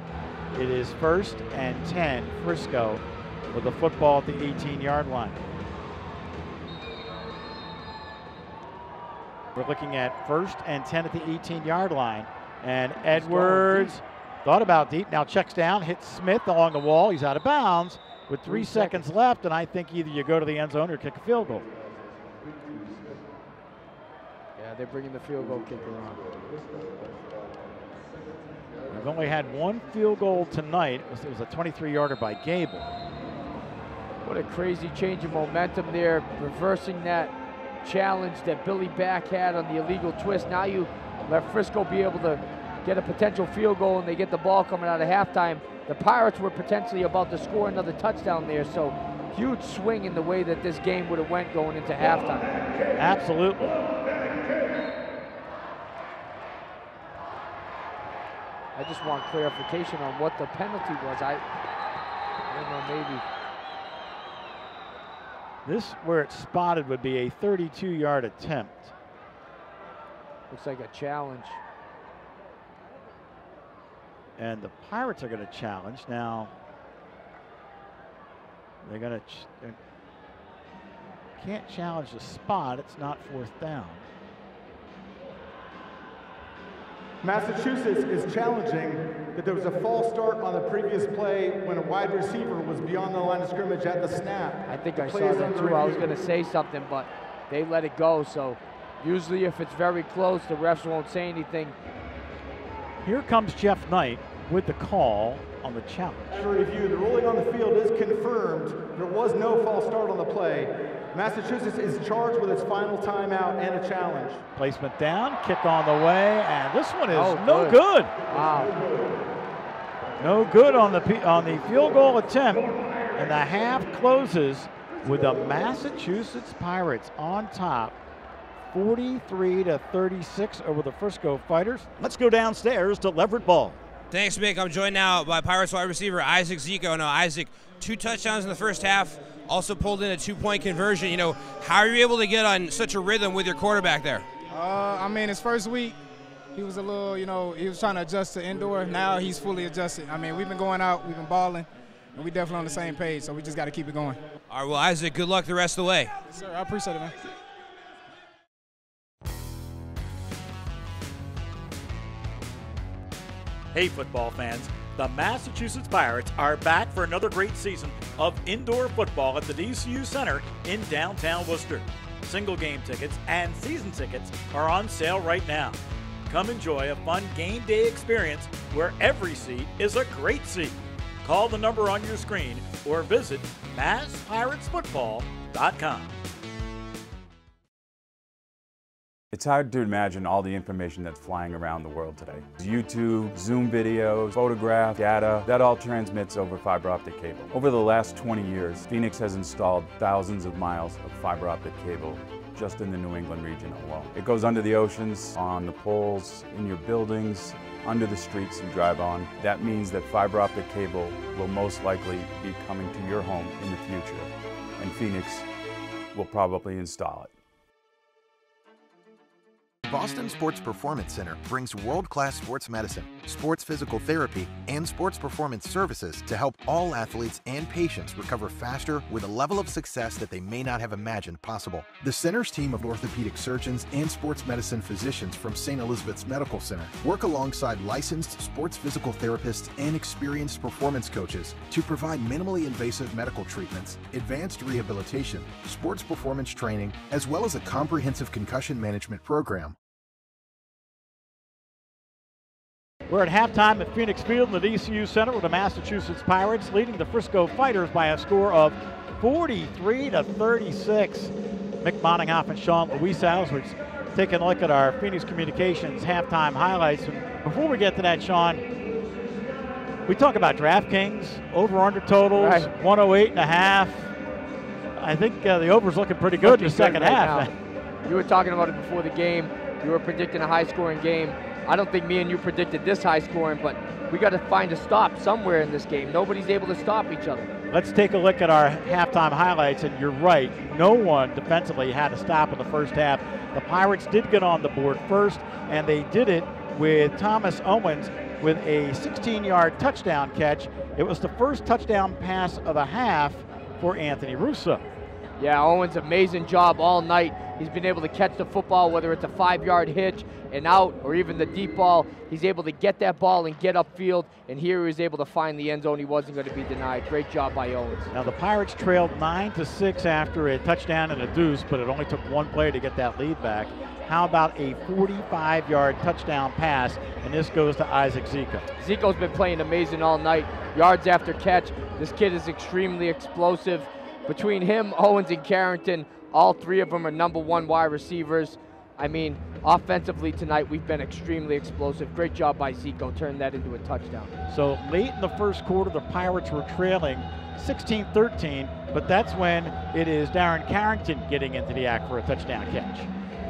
It is 1st and 10, Frisco, with the football at the 18-yard line. We're looking at 1st and 10 at the 18-yard line. And Edwards thought about deep, now checks down, hits Smith along the wall. He's out of bounds with 3 seconds left, and I think either you go to the end zone or kick a field goal. Yeah, they're bringing the field goal kicker on. We've only had 1 field goal tonight. It was a 23-yarder by Gable. What a crazy change of momentum there, reversing that challenge that Billy Back had on the illegal twist. Now you let Frisco be able to get a potential field goal, and they get the ball coming out of halftime. The Pirates were potentially about to score another touchdown there, so huge swing in the way that this game would have went going into halftime. Absolutely. I just want clarification on what the penalty was. I don't know, maybe. This, where it's spotted, would be a 32-yard attempt. Looks like a challenge. And the Pirates are going to challenge. Now, they're going to can't challenge the spot. It's not 4th down. Massachusetts is challenging that there was a false start on the previous play when a wide receiver was beyond the line of scrimmage at the snap. I think I saw that too. I was going to say something, but they let it go. So usually if it's very close, the refs won't say anything. Here comes Jeff Knight with the call on the challenge. After review, the ruling on the field is confirmed. There was no false start on the play. Massachusetts is charged with its final timeout and a challenge. Placement down, kick on the way, and this one is no good. Wow. No good on the field goal attempt, and the half closes with the Massachusetts Pirates on top, 43-36 over the Frisco Fighters. Let's go downstairs to Leverett Ball. Thanks, Mick. I'm joined now by Pirates wide receiver Isaac Zico. Now, Isaac, 2 touchdowns in the first half, also pulled in a 2-point conversion. You know, how are you able to get on such a rhythm with your quarterback there? I mean, his first week, he was a little, you know, he was trying to adjust to indoor. Now he's fully adjusted. I mean, we've been going out, we've been balling, and we definitely on the same page, so we just got to keep it going. All right, well, Isaac, good luck the rest of the way. Yes, sir. I appreciate it, man. Hey, football fans. The Massachusetts Pirates are back for another great season of indoor football at the DCU Center in downtown Worcester. Single game tickets and season tickets are on sale right now. Come enjoy a fun game day experience where every seat is a great seat. Call the number on your screen or visit masspiratesfootball.com. It's hard to imagine all the information that's flying around the world today. YouTube, Zoom videos, photographs, data, that all transmits over fiber optic cable. Over the last 20 years, Phoenix has installed thousands of miles of fiber optic cable just in the New England region alone. It goes under the oceans, on the poles, in your buildings, under the streets you drive on. That means that fiber optic cable will most likely be coming to your home in the future, and Phoenix will probably install it. Boston Sports Performance Center brings world-class sports medicine, sports physical therapy, and sports performance services to help all athletes and patients recover faster with a level of success that they may not have imagined possible. The center's team of orthopedic surgeons and sports medicine physicians from St. Elizabeth's Medical Center work alongside licensed sports physical therapists and experienced performance coaches to provide minimally invasive medical treatments, advanced rehabilitation, sports performance training, as well as a comprehensive concussion management program. We're at halftime at Phoenix Field in the DCU Center with the Massachusetts Pirates leading the Frisco Fighters by a score of 43-36. Mick Moninghoff and Sean Louishouse. We're taking a look at our Phoenix Communications halftime highlights. And before we get to that, Sean, we talk about DraftKings, over-under totals, right. 108.5. I think the over's looking pretty good in the second half. You were talking about it before the game. You were predicting a high-scoring game. I don't think me and you predicted this high scoring, but we got to find a stop somewhere in this game. Nobody's able to stop each other. Let's take a look at our halftime highlights, and you're right. No one defensively had a stop in the first half. The Pirates did get on the board first, and they did it with Thomas Owens with a 16-yard touchdown catch. It was the first touchdown pass of the half for Anthony Russo. Yeah, Owens, amazing job all night. He's been able to catch the football, whether it's a 5-yard hitch, an out, or even the deep ball. He's able to get that ball and get upfield, and here he was able to find the end zone. He wasn't going to be denied. Great job by Owens. Now the Pirates trailed 9-6 after a touchdown and a deuce, but it only took one play to get that lead back. How about a 45-yard touchdown pass, and this goes to Isaac Zico. Zico's been playing amazing all night. Yards after catch. This kid is extremely explosive. Between him, Owens, and Carrington, all three of them are #1 wide receivers. I mean, offensively tonight, we've been extremely explosive. Great job by Zico, turning that into a touchdown. So late in the first quarter, the Pirates were trailing 16-13, but that's when it is Darren Carrington getting into the act for a touchdown catch.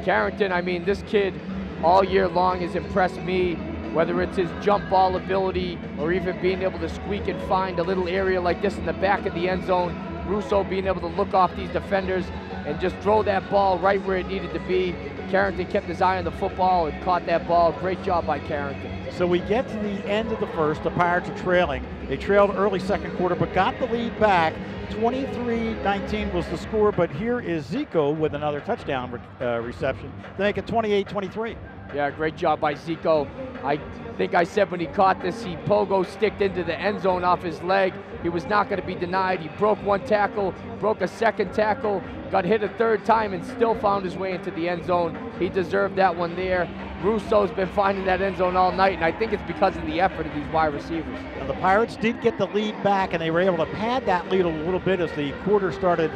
Carrington, I mean, this kid all year long has impressed me, whether it's his jump ball ability or even being able to squeak and find a little area like this in the back of the end zone. Russo being able to look off these defenders and just throw that ball right where it needed to be. Carrington kept his eye on the football and caught that ball. Great job by Carrington. So we get to the end of the first. The Pirates are trailing. They trailed early second quarter, but got the lead back. 23-19 was the score, but here is Zico with another touchdown reception to make it 28-23. Yeah, great job by Zico. I think I said when he caught this, he pogo sticked into the end zone off his leg. He was not going to be denied. He broke one tackle, broke a second tackle, got hit a third time, and still found his way into the end zone. He deserved that one there. Russo's been finding that end zone all night, and I think it's because of the effort of these wide receivers. Now the Pirates did get the lead back, and they were able to pad that lead a little bit as the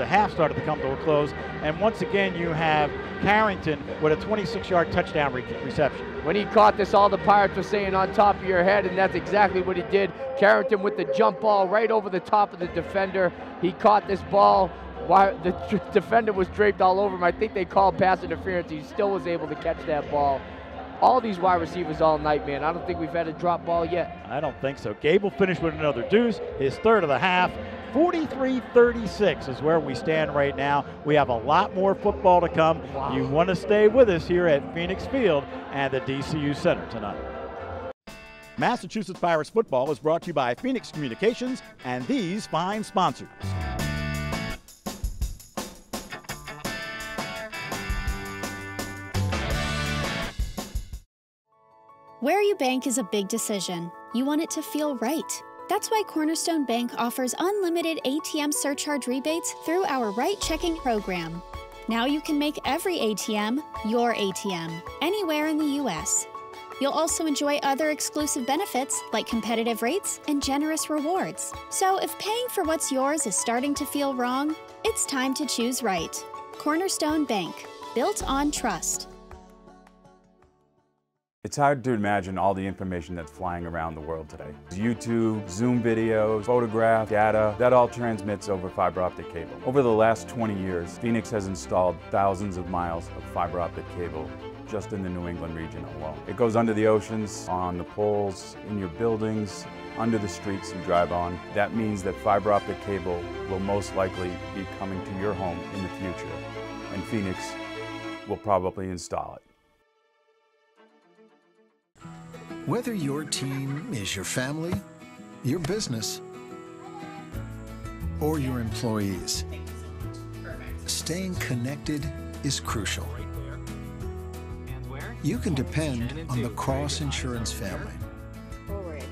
half started to come to a close. And once again, you have Carrington with a 26-yard touchdown reception. When he caught this, all the Pirates were saying on top of your head, and that's exactly what he did. Carrington with the jump ball right over the top of the defender. He caught this ball while the defender was draped all over him. I think they called pass interference. He still was able to catch that ball. All these wide receivers all night, man. I don't think we've had a drop ball yet. I don't think so. Gable finished with another deuce, his third of the half. 43-36 is where we stand right now. We have a lot more football to come. Wow. You want to stay with us here at Phoenix Field and the DCU Center tonight. Massachusetts Pirates football is brought to you by Phoenix Communications and these fine sponsors. Where you bank is a big decision. You want it to feel right. That's why Cornerstone Bank offers unlimited ATM surcharge rebates through our Right Checking program. Now you can make every ATM your ATM, anywhere in the U.S. You'll also enjoy other exclusive benefits like competitive rates and generous rewards. So if paying for what's yours is starting to feel wrong, it's time to choose right. Cornerstone Bank, built on trust. It's hard to imagine all the information that's flying around the world today. YouTube, Zoom videos, photograph, data, that all transmits over fiber optic cable. Over the last 20 years, Phoenix has installed thousands of miles of fiber optic cable just in the New England region alone. It goes under the oceans, on the poles, in your buildings, under the streets you drive on. That means that fiber optic cable will most likely be coming to your home in the future, and Phoenix will probably install it. Whether your team is your family, your business, or your employees, staying connected is crucial. You can depend on the Cross Insurance family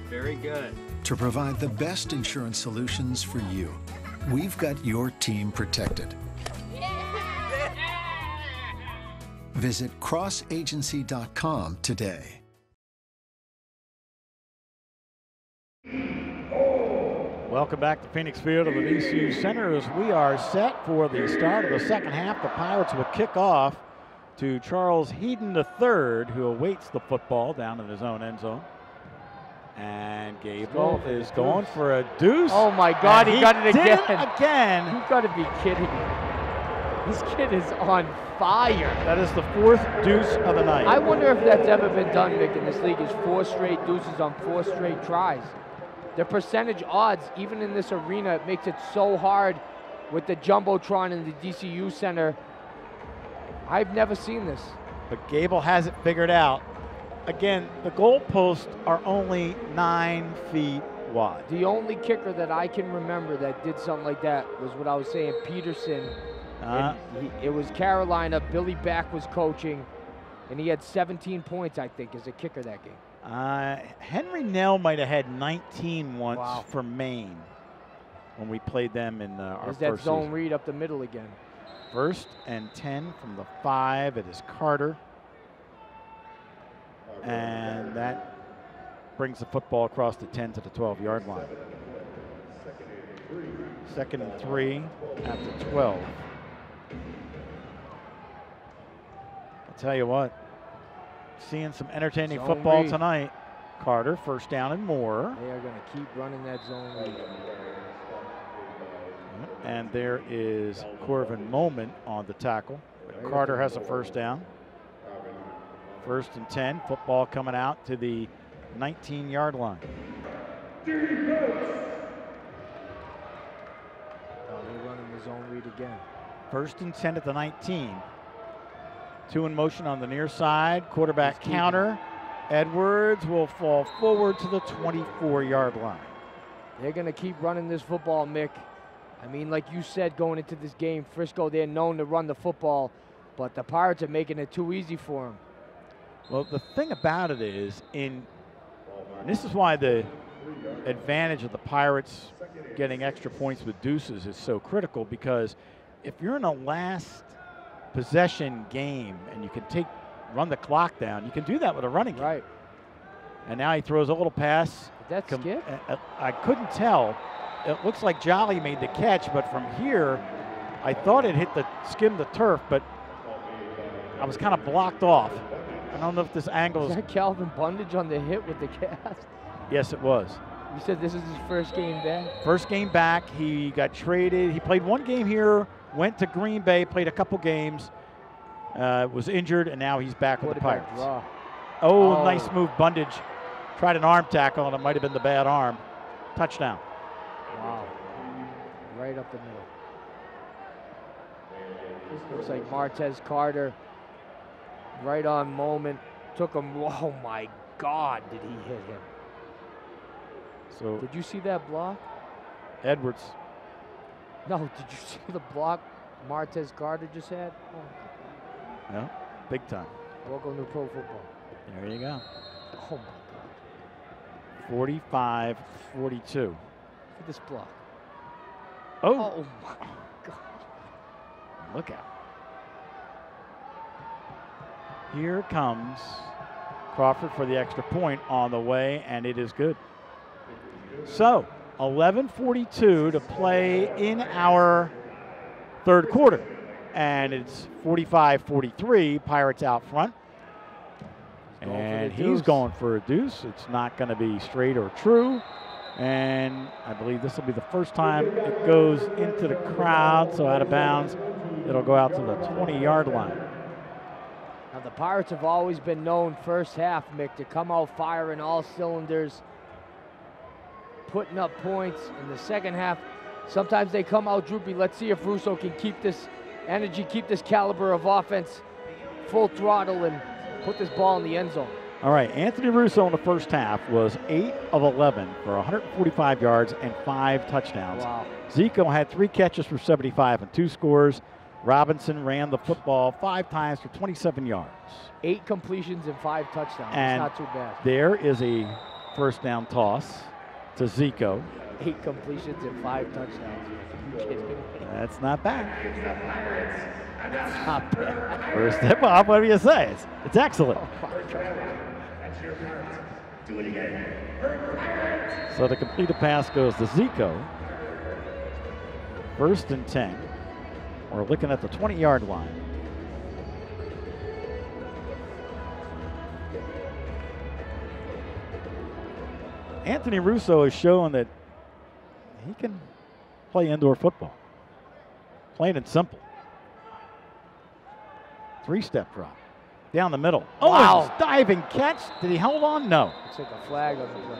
Very good. to provide the best insurance solutions for you. We've got your team protected. Visit crossagency.com today. Welcome back to Phoenix Field of the DCU Center as we are set for the start of the second half. The Pirates will kick off to Charles Heaton III, who awaits the football down in his own end zone. And Gable is going for a deuce. Oh my God, he got it again. Again. You've got to be kidding me. This kid is on fire. That is the fourth deuce of the night. I wonder if that's ever been done, Mick, in this league, is 4 straight deuces on 4 straight tries. The percentage odds, even in this arena, it makes it so hard with the Jumbotron in the DCU Center. I've never seen this. But Gable has it figured out. Again, the goalposts are only 9 feet wide. The only kicker that I can remember that did something like that was what I was saying, Peterson. It was Carolina. Billy Back was coaching, and he had 17 points, I think, as a kicker that game. Henry Nell might have had 19 once for Maine when we played them in our first that zone season. read up the middle again. 1st and 10 from the 5. It is Carter. And that brings the football across the 10 to the 12-yard line. 2nd and 3 at the 12. tell you what, seeing some entertaining Zone football read. tonight. Carter, first down and more. They are going to keep running that zone read. And there is Corvin Moment on the tackle. But Carter has a first down. 1st and 10. Football coming out to the 19-yard line. Oh, they're running the zone read again. 1st and 10 at the 19. 2 in motion on the near side. Quarterback counter. Edwards will fall forward to the 24-yard line. They're going to keep running this football, Mick. I mean, like you said, going into this game, Frisco, they're known to run the football, but the Pirates are making it too easy for them. Well, the thing about it is, and this is why the advantage of the Pirates getting extra points with deuces is so critical, because if you're in a last possession game and you can run the clock down, you can do that with a running game. Right. And now he throws a little pass. Did that skip? I couldn't tell. It looks like Jolly made the catch, but from here, I thought it skimmed the turf, but I was kind of blocked off. I don't know if this angle is that Calvin Bundage on the hit with the cast? Yes, it was. You said this is his first game back? First game back. He got traded. He played 1 game here, went to Green Bay, played a couple games, was injured, and now he's back with the Pirates. Draw. Oh, nice move. Bundage tried an arm tackle, and it might have been the bad arm. Touchdown. Wow. Right up the middle. Looks like Martez Carter, right on Moment, took him. Oh my God, did he hit him? So did you see that block? Edwards. No, did you see the block Martez Carter just had? Oh. No, big time. Welcome to pro football. There you go. Oh my God. 45-42. Look at this block. Oh my God. Look out. Here comes Crawford for the extra point on the way, and it is good. So, 11:42 to play in our 3rd quarter. And it's 45-43, Pirates out front. And he's going for a deuce. It's not going to be straight or true. And I believe this will be the first time it goes into the crowd, so out of bounds. It'll go out to the 20-yard line. Now, the Pirates have always been known first half, Mick, to come out firing all cylinders, putting up points. In the second half, sometimes they come out droopy. Let's see if Russo can keep this energy, keep this caliber of offense full throttle and put this ball in the end zone. All right, Anthony Russo in the first half was 8 of 11 for 145 yards and 5 touchdowns. Wow. Zico had 3 catches for 75 and 2 scores. Robinson ran the football 5 times for 27 yards. 8 completions and 5 touchdowns. And it's not too bad. There is a first down toss to Zico. 8 completions and 5 touchdowns. Are you kidding me? That's not bad. That's not bad. First step up, what do you say? It's excellent. Oh my God. Do it again. So the completed pass goes to Zico. 1st and 10. We're looking at the 20-yard line. Anthony Russo has shown that he can play indoor football. Plain and simple. 3-step drop. Down the middle. Wow. Owens, diving catch. Did he hold on? No. Looks like a flag on the play.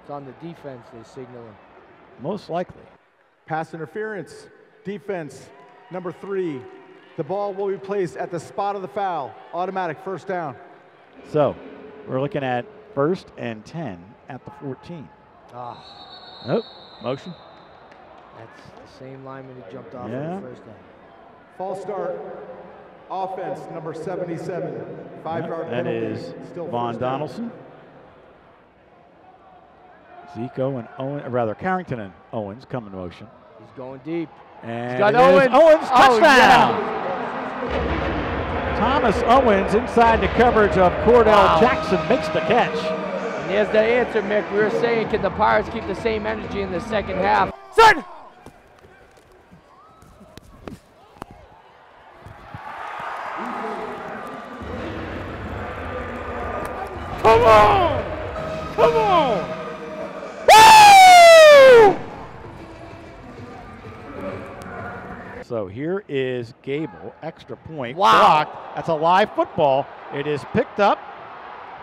It's on the defense, they're signaling. Most likely. Pass interference. Defense, number 3. The ball will be placed at the spot of the foul. Automatic first down. So, we're looking at 1st and 10 at the 14. Ah. Nope. Motion. That's the same lineman who jumped off in the first down. False start. Offense, number 77. 5-yard penalty. That is Von Donaldson. Zico and Owens, rather Carrington and Owens come in motion. He's going deep. And he's got Owens. Owens touchdown. Yeah. Thomas Owens inside the coverage of Cordell Jackson makes the catch. And there's the answer, Mick. We were saying, can the Pirates keep the same energy in the second half? Set! Come on! Come on! So here is Gable, extra point, Wow. blocked. That's a live football. It is picked up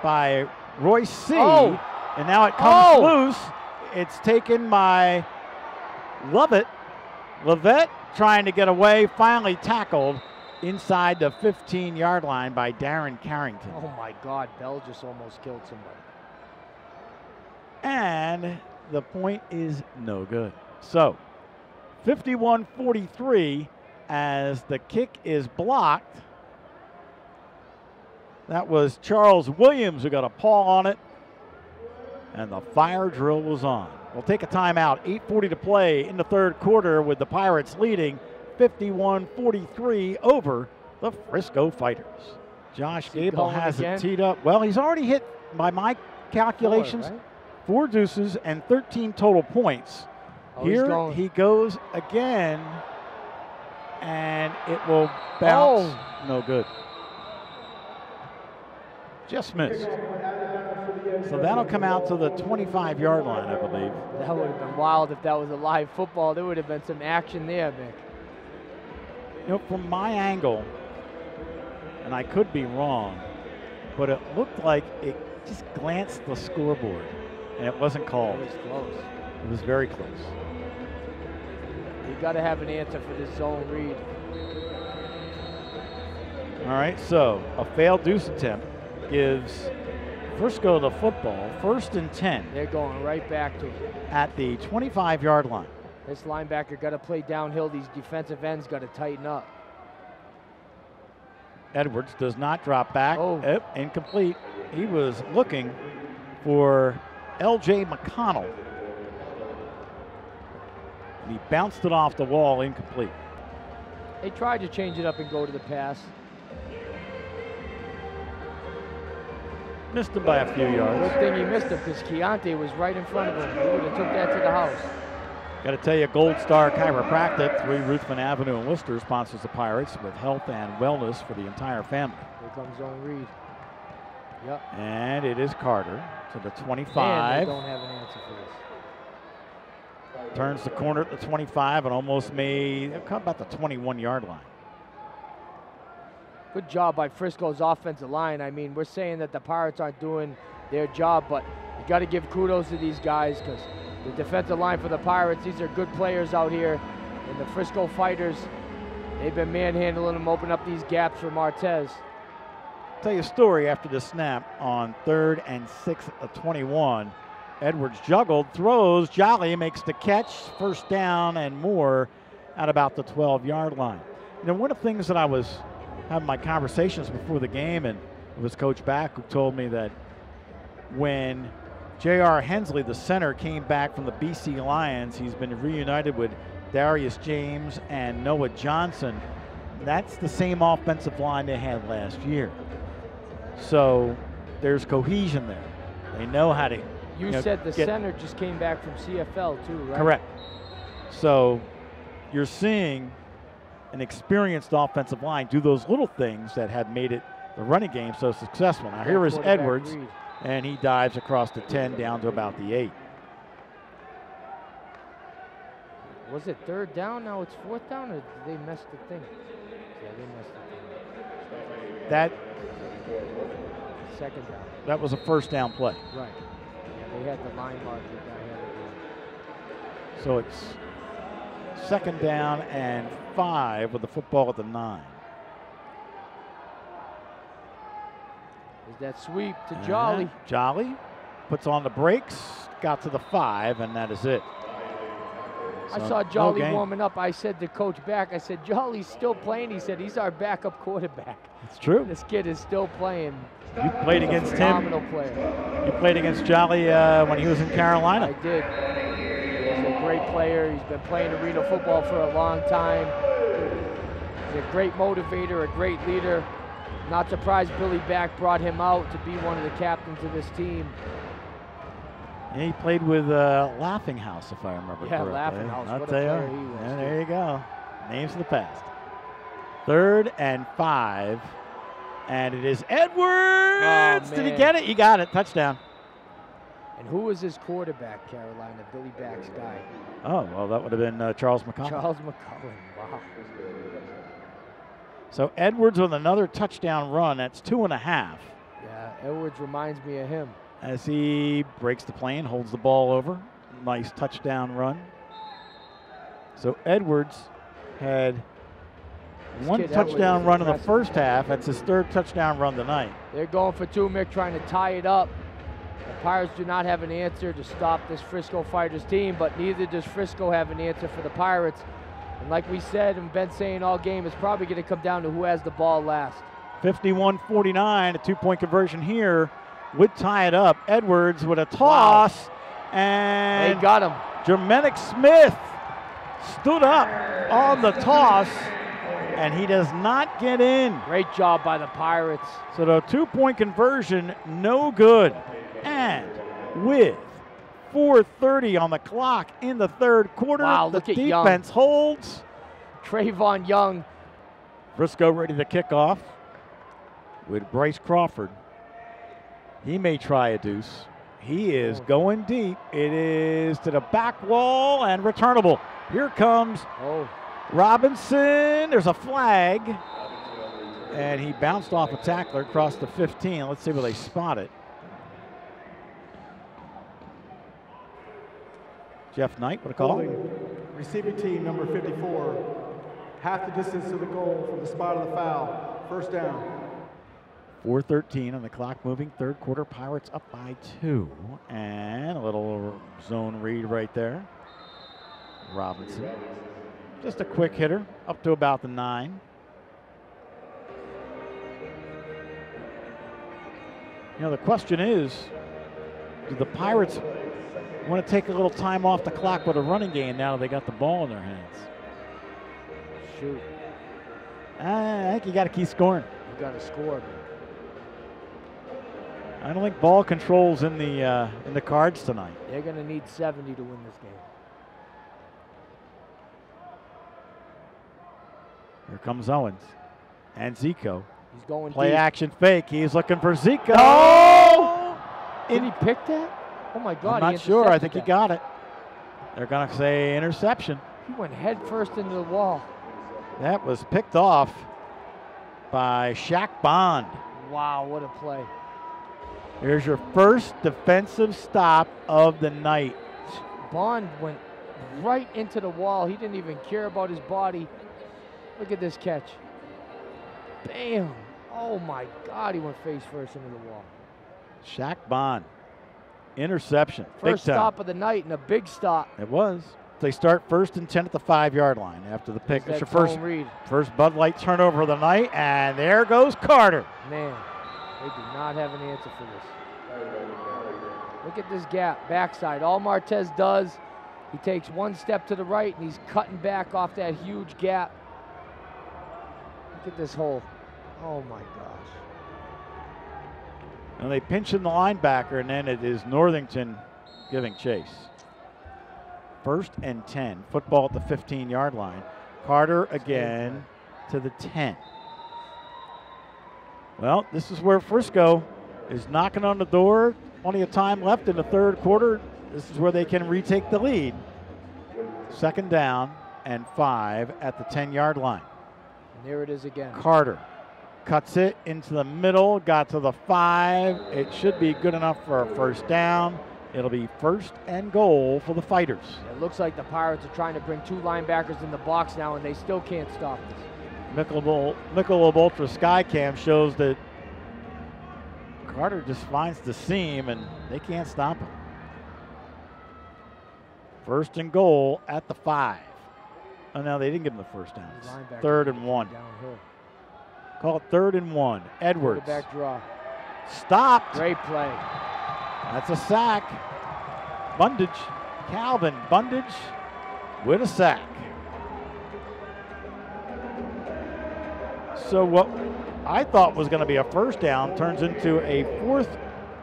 by Royce C. Oh. And now it comes Oh. loose. It's taken by Levette trying to get away, finally tackled inside the 15-yard line by Darren Carrington. Oh my God, Bell just almost killed somebody. And the point is no good. So 51-43 as the kick is blocked. That was Charles Williams who got a paw on it, and the fire drill was on. We'll take a timeout. 8:40 to play in the third quarter with the Pirates leading 51-43 over the Frisco Fighters. Josh Gable has it teed up. Well, he's already hit, by my calculations, 4 deuces and 13 total points. Here he goes again, and it will bounce. No good. Just missed. So that'll come out to the 25-yard line, I believe. That would have been wild if that was a live football. There would have been some action there, Mick. You know, from my angle, and I could be wrong, but it looked like it just glanced the scoreboard, and it wasn't called. It was close. It was very close. You got to have an answer for this zone read. All right, so a failed deuce attempt gives Frisco the football, 1st and 10. They're going right back to it. At the 25-yard line. This linebacker got to play downhill. These defensive ends got to tighten up. Edwards does not drop back. Incomplete. He was looking for L.J. McConnell. And he bounced it off the wall, incomplete. They tried to change it up and go to the pass. Missed him by a few yards. Good thing he missed him because Keontae was right in front of him. He would have took that to the house. Got to tell you, Gold Star Chiropractic, 3 Ruthven Avenue in Worcester, sponsors the Pirates with health and wellness for the entire family. Here comes zone read. Yep. And it is Carter to the 25. And they don't have an answer for this. Turns the corner at the 25 and almost made about the 21-yard line. Good job by Frisco's offensive line. I mean, we're saying that the Pirates aren't doing their job, but you got to give kudos to these guys because the defensive line for the Pirates, these are good players out here. And the Frisco Fighters, they've been manhandling them, open up these gaps for Martez. Tell you a story after the snap on 3rd and 6 at the 21. Edwards juggled, throws, Jolly makes the catch, 1st down and more at about the 12-yard line. You know, one of the things that I was having my conversations before the game, and it was Coach Back who told me that when J.R. Hensley, the center, came back from the BC Lions, he's been reunited with Darius James and Noah Johnson. That's the same offensive line they had last year. So there's cohesion there. They know how to. You said the center just came back from CFL too, right? Correct. So you're seeing an experienced offensive line do those little things that have made it the running game so successful. Now here is Edwards, and he dives across the 10 down to about the 8. Was it 3rd down? Now it's 4th down, or did they mess the thing? Yeah, they messed the thing. That 2nd down. That was a 1st down play. Right. Yeah, they had the line marker. So it's 2nd down and 5 with the football at the 9. Is that sweep to Jolly? Jolly puts on the brakes, got to the 5, and that is it. I saw Jolly warming up. I said to Coach Back, I said, Jolly's still playing. He said, he's our backup quarterback. It's true. This kid is still playing. You played against him. Phenomenal player. You played against Jolly when he was in Carolina. I did. He's a great player. He's been playing arena football for a long time. He's a great motivator, a great leader. Not surprised Billy Back brought him out to be one of the captains of this team. And he played with Laughing House, if I remember correctly. Yeah, Laughing House. I'll what tell a player you. he was. And there you go. Names of the past. 3rd and 5 And it is Edwards. Oh, did he get it? He got it. Touchdown. And who was his quarterback, Carolina? Billy Back's guy. Oh, well, that would have been Charles McCollum. Charles McCollum, wow. So Edwards with another touchdown run. That's 2.5. Yeah, Edwards reminds me of him. As he breaks the plane, holds the ball over. Nice touchdown run. So Edwards had one touchdown run in the first half. That's his 3rd touchdown run tonight. They're going for 2, Mick, trying to tie it up. The Pirates do not have an answer to stop this Frisco Fighters team, but neither does Frisco have an answer for the Pirates. And like we said and been saying all game, it's probably going to come down to who has the ball last. 51-49, a 2-point conversion here would tie it up. Edwards with a toss, and they got him. Germanic Smith stood up on the toss, and he does not get in. Great job by the Pirates. So the 2-point conversion, no good. And with 4:30 on the clock in the 3rd quarter, wow, the look at defense holds. Trayvon Young. Frisco ready to kick off with Bryce Crawford. He may try a deuce. He is going deep. It is to the back wall and returnable. Here comes Robinson. There's a flag. And he bounced off a tackler across the 15. Let's see where they spot it. Jeff Knight, what a call. Receiving team number 54. Half the distance to the goal from the spot of the foul. First down. 4:13 on the clock moving. 3rd quarter, Pirates up by 2. And a little zone read right there. Robinson. Just a quick hitter up to about the 9. You know, the question is, do the Pirates want to take a little time off the clock with a running game now that they got the ball in their hands? Shoot. I think you got to keep scoring. You got to score, man. I don't think ball control's in the cards tonight. They're going to need 70 to win this game. Here comes Owens and Zico. He's going play deep. Action fake. He's looking for Zico. Oh! Did he pick that? Oh my God! I'm not sure. I think he got it. They're going to say interception. He went head first into the wall. That was picked off by Shaq Bond. Wow, what a play. Here's your first defensive stop of the night. Bond went right into the wall. He didn't even care about his body. Look at this catch. Bam. Oh my God, he went face first into the wall. Shaq Bond. Interception. First stop of the night and a big stop. It was. They start 1st and 10 at the 5-yard line after the pick. It's your first Bud Light turnover of the night, and there goes Carter. Man, they do not have an answer for this. Look at this gap, backside. All Martez does, he takes one step to the right, and he's cutting back off that huge gap. Look at this hole. Oh my gosh. And they pinch in the linebacker, and then it is Northington giving chase. 1st and 10. Football at the 15-yard line. Carter again to the 10. Well, this is where Frisco is knocking on the door. Plenty of time left in the 3rd quarter. This is where they can retake the lead. 2nd down and 5 at the 10-yard line. And there it is again. Carter cuts it into the middle, got to the 5. It should be good enough for a 1st down. It'll be 1st and goal for the Fighters. It looks like the Pirates are trying to bring 2 linebackers in the box now, and they still can't stop this. Michelob Ultra Skycam shows that Carter just finds the seam, and they can't stop him. 1st and goal at the 5. Oh, no, they didn't give him the 1st down. 3rd and 1. Downhill. Call it 3rd and 1. Edwards. Quarterback draw. Stopped. Great play. That's a sack. Bundage. Calvin Bundage with a sack. So what I thought was going to be a 1st down turns into a 4th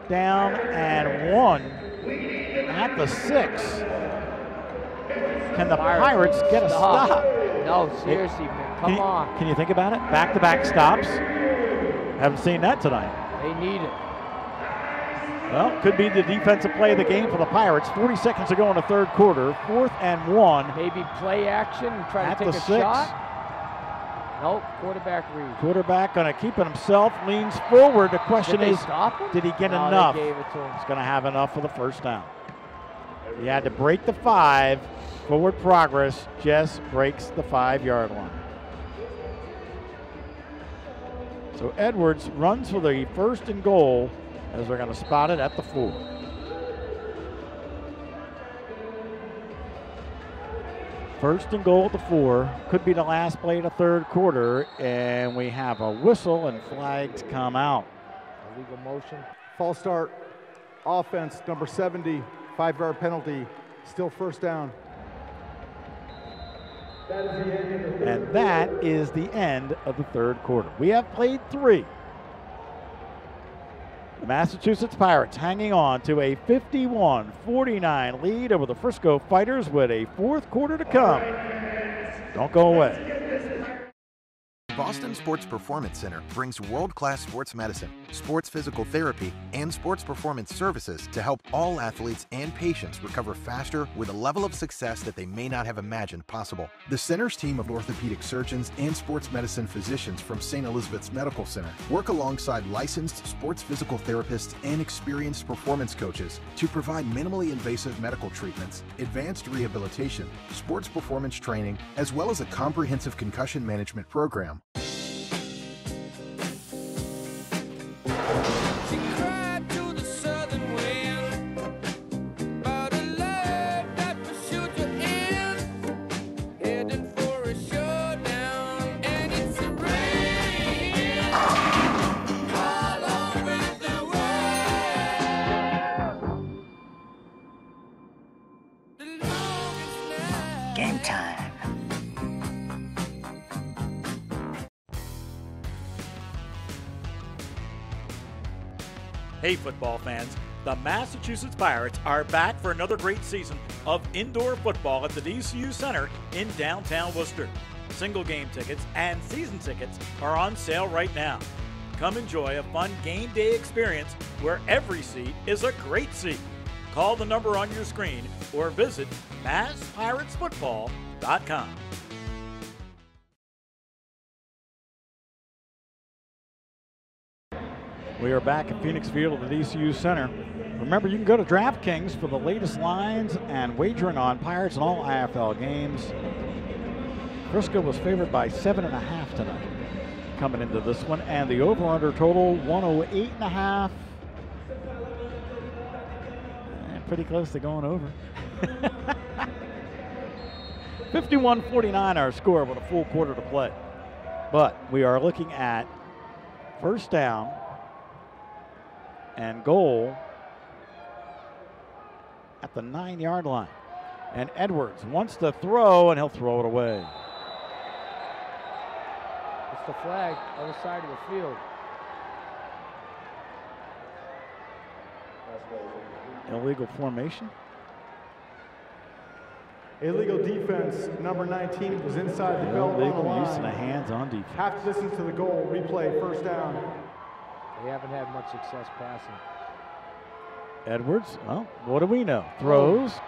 down and 1 at the 6. Can the Pirates get a stop? No, seriously, man. Come on. Can you think about it? Back-to-back stops. Haven't seen that tonight. They need it. Well, could be the defensive play of the game for the Pirates. 40 seconds to go in the third quarter. 4th and 1. Maybe play action and try to take a shot. Nope, quarterback read. Quarterback going to keep it himself, leans forward. The question is, did he get enough? They gave it to him. He's going to have enough for the first down. He had to break the 5. Forward progress just breaks the 5-yard line. So Edwards runs for the 1st and goal as they're going to spot it at the 4. First and goal at the 4. Could be the last play of the third quarter, and we have a whistle and flags come out. Illegal motion. False start. Offense, number 70, 5-yard penalty. Still first down. And that is the end of the third quarter. We have played 3. The Massachusetts Pirates hanging on to a 51-49 lead over the Frisco Fighters with a 4th quarter to come. Don't go away. Boston Sports Performance Center brings world-class sports medicine, sports physical therapy, and sports performance services to help all athletes and patients recover faster with a level of success that they may not have imagined possible. The center's team of orthopedic surgeons and sports medicine physicians from St. Elizabeth's Medical Center work alongside licensed sports physical therapists and experienced performance coaches to provide minimally invasive medical treatments, advanced rehabilitation, sports performance training, as well as a comprehensive concussion management program. Game time. Hey, football fans. The Massachusetts Pirates are back for another great season of indoor football at the DCU Center in downtown Worcester. Single game tickets and season tickets are on sale right now. Come enjoy a fun game day experience where every seat is a great seat. Call the number on your screen or visit masspiratesfootball.com. We are back at Phoenix Field at the DCU Center. Remember, you can go to DraftKings for the latest lines and wagering on Pirates and all IFL games. Frisco was favored by 7.5 tonight coming into this one, and the over-under total 108.5. And pretty close to going over. 51-49 our score with a full quarter to play. But we are looking at first down and goal at the 9-yard line. And Edwards wants to throw, and he'll throw it away. It's the flag, other side of the field. Illegal formation. Illegal defense, number 19 was inside the belt on the Illegal line. use of the hands on defense. Have to listen to the goal, replay, first down. They haven't had much success passing. Edwards, well, what do we know? Throws,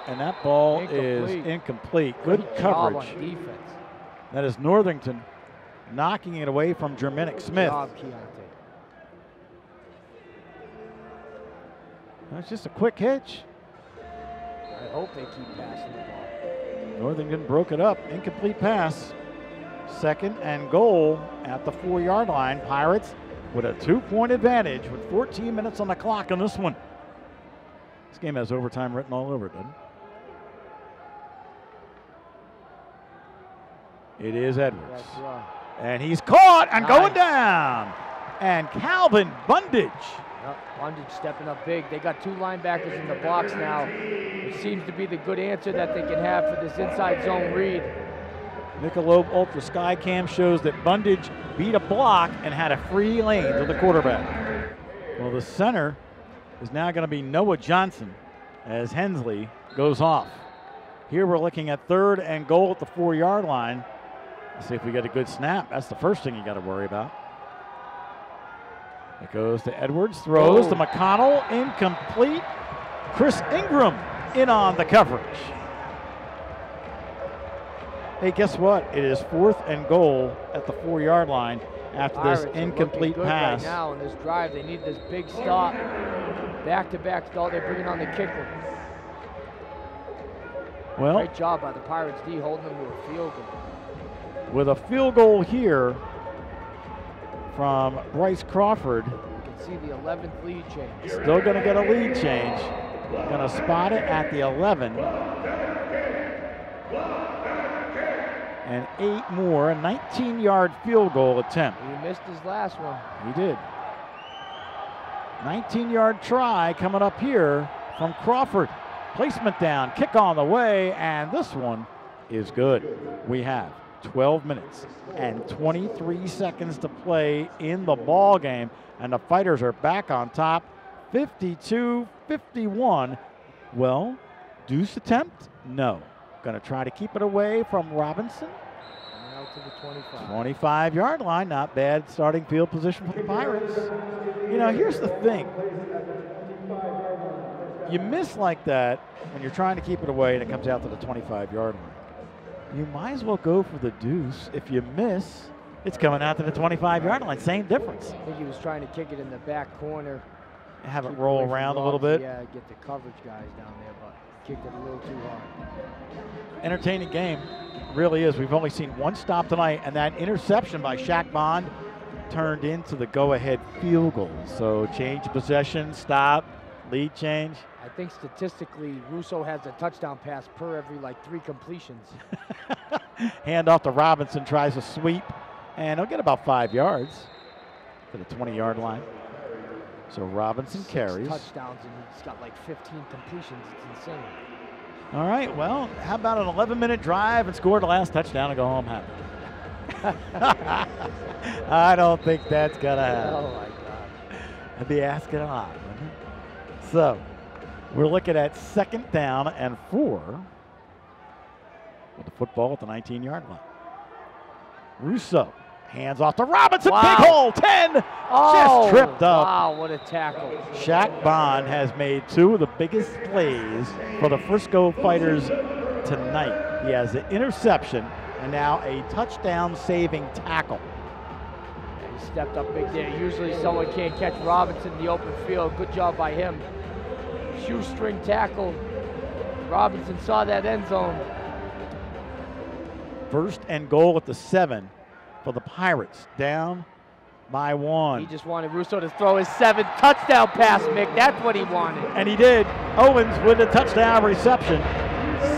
and that ball is incomplete. Good coverage. Job on defense. That is Northington knocking it away from Germanic Smith. Good job, Keontae. That's just a quick hitch. I hope they keep passing the ball. Northington broke it up. Incomplete pass. Second and goal at the 4-yard line. Pirates with a 2-point advantage with 14 minutes on the clock on this one. This game has overtime written all over it, doesn't it? It is Edwards. And he's caught and going down. And Calvin Bundage. Bundage stepping up big. They got 2 linebackers in the box now. It seems to be the good answer that they can have for this inside zone read. Michelob Ultra Sky Cam shows that Bundage beat a block and had a free lane to the quarterback. Well, the center is now going to be Noah Johnson as Hensley goes off. Here we're looking at 3rd and goal at the 4-yard line. Let's see if we get a good snap. That's the first thing you got to worry about. It goes to Edwards, throws to McConnell, incomplete. Chris Ingram in on the coverage. Hey, guess what? It is 4th and goal at the 4-yard line after this incomplete pass. Right now in this drive, they need this big stop. Back-to-back stall, they're bringing on the kicker. Well, great job by the Pirates D holding them to a field goal. With a field goal here from Bryce Crawford. You can see the 11th lead change. Still going to get a lead change. Going to spot it at the 11. And 8 more, a 19-yard field goal attempt. He missed his last one. He did. 19-yard try coming up here from Crawford. Placement down, kick on the way, and this one is good. We have 12 minutes and 23 seconds to play in the ball game, and the Fighters are back on top, 52-51. Well, deuce attempt? No. Going to try to keep it away from Robinson. Out to the 25. 25-yard line, not bad starting field position for the Pirates. You know, here's the thing. You miss like that when you're trying to keep it away and it comes out to the 25-yard line. You might as well go for the deuce. If you miss, it's coming out to the 25-yard line. Same difference. I think he was trying to kick it in the back corner. Have it roll around a little bit. Yeah, get the coverage guys down there, but kicked it a little too hard. Entertaining game, really is. We've only seen one stop tonight, and that interception by Shaq Bond turned into the go-ahead field goal. So change of possession, stop, lead change. I think statistically, Russo has a touchdown pass per every 3 completions. Hand off to Robinson, tries a sweep, and he'll get about 5 yards to the 20-yard line. So Robinson carries. 6 touchdowns, and he's got 15 completions. It's insane. All right, well, how about an 11-minute drive and score the last touchdown and go home happy? I don't think that's going to happen. Oh, my God. I'd be asking a lot, wouldn't it? So we're looking at 2nd down and 4 with the football at the 19-yard line. Russo hands off to Robinson. Wow. Big hole, 10. Oh, just tripped up. Wow, what a tackle. Shaq Bond has made 2 of the biggest plays for the Frisco Fighters tonight. He has an interception and now a touchdown-saving tackle. Yeah, he stepped up big there. Usually someone can't catch Robinson in the open field. Good job by him. Shoestring tackle. Robinson saw that end zone. 1st and goal at the 7 for the Pirates, down by 1. He just wanted Russo to throw his 7th touchdown pass, Mick. That's what he wanted. And he did. Owens with a touchdown reception.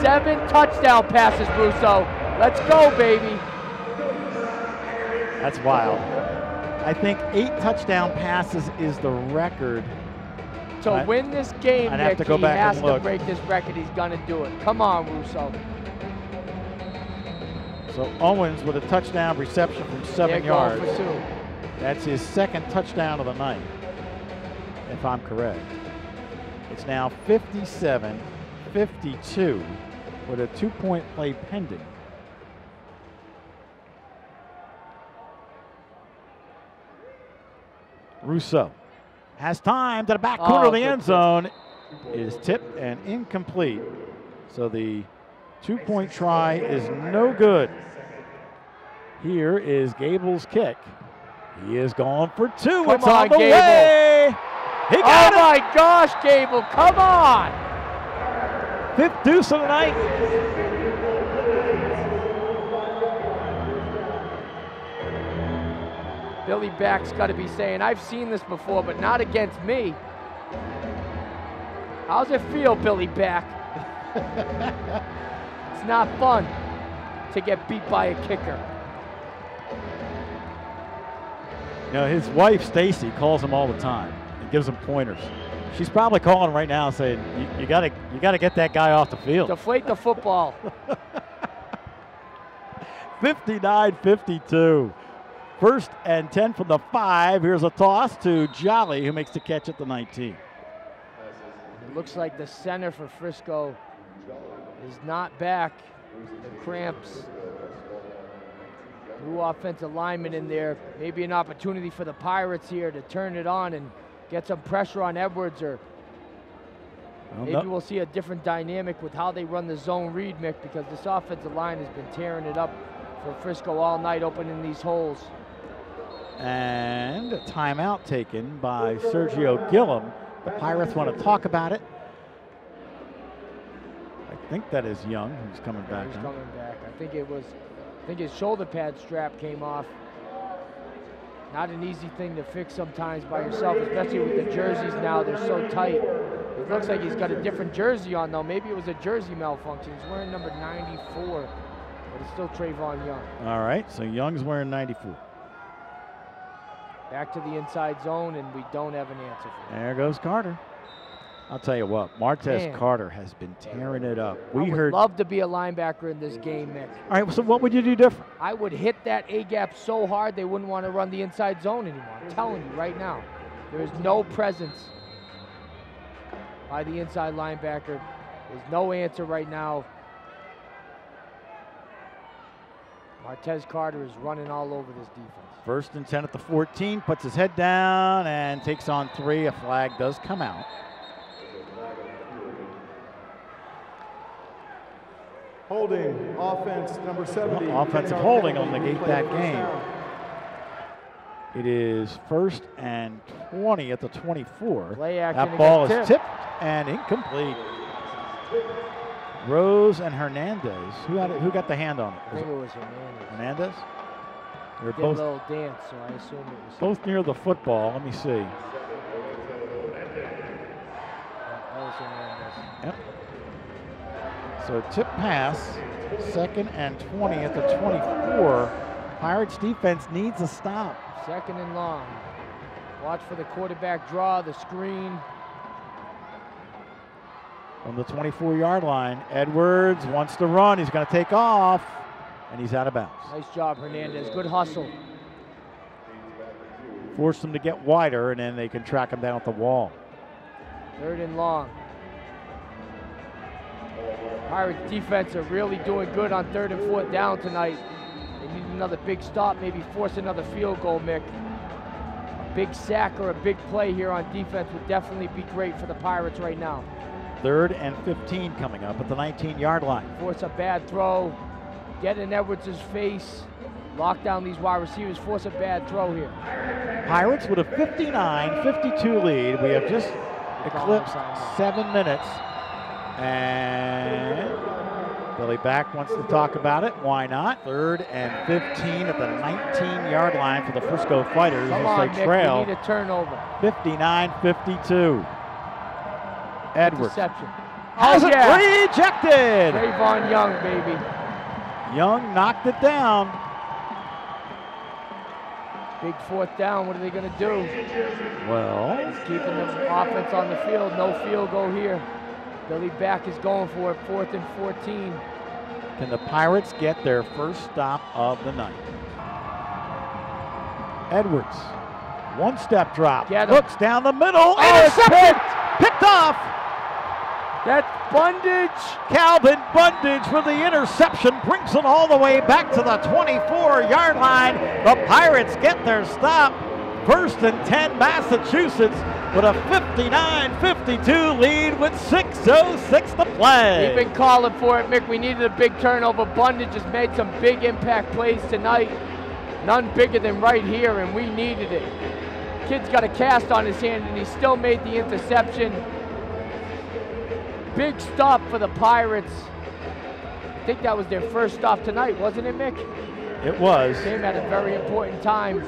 7 touchdown passes, Russo. Let's go, baby. That's wild. I think 8 touchdown passes is the record. To win this game, I'd Mick, have to go he back has and to look. break this record. He's going to do it. Come on, Russo. So Owens with a touchdown reception from 7 yards. For 2. That's his 2nd touchdown of the night, if I'm correct. It's now 57-52 with a 2-point play pending. Russo has time to the back corner of the end zone. It is tipped and incomplete. So the 2-point try is no good. Here is Gable's kick. He is going for 2. Come it's on the Gable. way. He got it. Oh my gosh, Gable, come on. 5th deuce of the night. Billy Back's got to be saying, I've seen this before, but not against me. How's it feel, Billy Back? It's not fun to get beat by a kicker. You know, his wife, Stacy, calls him all the time and gives him pointers. She's probably calling him right now saying, you gotta get that guy off the field. Deflate the football. 59-52. 1st and 10 from the 5. Here's a toss to Jolly, who makes the catch at the 19. It looks like the center for Frisco is not back. The cramps. Two offensive linemen in there. Maybe an opportunity for the Pirates here to turn it on and get some pressure on Edwards, or maybe we'll see a different dynamic with how they run the zone read, Mick, because this offensive line has been tearing it up for Frisco all night, opening these holes. And a timeout taken by Sergio Gillum. The Pirates want to talk about it. I think that is Young who's coming back. He's coming back. I think his shoulder pad strap came off. Not an easy thing to fix sometimes by yourself, especially with the jerseys now. They're so tight. It looks like he's got a different jersey on, though. Maybe it was a jersey malfunction. He's wearing number 94, but it's still Trayvon Young. All right, so Young's wearing 94. Back to the inside zone, and we don't have an answer for him. There goes Carter. I'll tell you what, Martez Carter has been tearing it up. I would love to be a linebacker in this game, Mick. All right, so what would you do different? I would hit that A-gap so hard they wouldn't want to run the inside zone anymore. I'm telling you right now. There is no presence by the inside linebacker. There's no answer right now. Martez Carter is running all over this defense. 1st and 10 at the 14, puts his head down and takes on 3. A flag does come out. Holding, offense, number 70. Offensive holding will negate that game. It is 1st and 20 at the 24. Play action. That ball is tipped and incomplete. Rose and Hernandez. Who got the hand on it? I think it was Hernandez. Hernandez? They're both a little dance, so I assume it was both near the football. Let me see. That was Hernandez. Yep. So tip pass, 2nd and 20 at the 24. Pirates defense needs a stop. 2nd and long. Watch for the quarterback draw, the screen. From the 24-yard line, Edwards wants to run. He's going to take off, and he's out of bounds. Nice job, Hernandez. Good hustle. Force them to get wider, and then they can track him down at the wall. 3rd and long. Pirates defense are really doing good on 3rd and 4th down tonight. They need another big stop, maybe force another field goal, Mick. A big sack or a big play here on defense would definitely be great for the Pirates right now. 3rd and 15 coming up at the 19-yard line. Force a bad throw, get in Edwards' face, lock down these wide receivers, force a bad throw here. Pirates with a 59-52 lead. We have just eclipsed 7 minutes. And Billy Back wants to talk about it. Why not? 3rd and 15 at the 19-yard line for the Frisco Fighters. Come on, Mick, trail. We need a turnover. 59-52. Edwards. Interception. Has it rejected. Trayvon Young, baby. Young knocked it down. Big 4th down. What are they going to do? Well, he's keeping the offense on the field. No field goal here. Billy Back is going for it. 4th and 14. Can the Pirates get their first stop of the night? Edwards. 1-step drop. Looks down the middle. Intercepted. Picked off. That's Bundage. Calvin Bundage for the interception. Brings it all the way back to the 24-yard line. The Pirates get their stop. 1st and 10 Massachusetts with a 59-52 lead with 6:06 to play. We've been calling for it, Mick. We needed a big turnover. Bundage has made some big impact plays tonight. None bigger than right here, and we needed it. Kid's got a cast on his hand, and he still made the interception. Big stop for the Pirates. I think that was their first stop tonight, wasn't it, Mick? It was. Came at a very important time.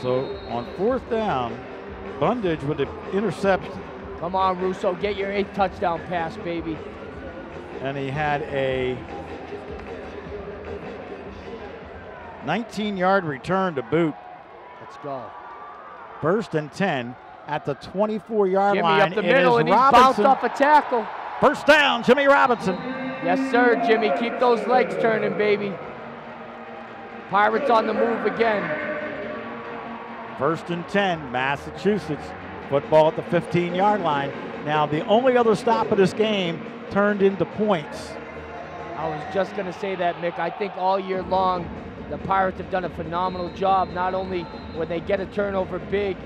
So on 4th down, Bundage with the interception. Come on, Russo, get your 8th touchdown pass, baby. And he had a 19-yard return to boot. Let's go. 1st and 10 at the 24-yard line. Jimmy up the middle, and he's bounced off a tackle. 1st down, Jimmy Robinson. Yes, sir, Jimmy. Keep those legs turning, baby. Pirates on the move again. 1st and 10, Massachusetts. Football at the 15-yard line. Now, the only other stop of this game turned into points. I was just going to say that, Mick. I think all year long, the Pirates have done a phenomenal job, not only when they get a turnover big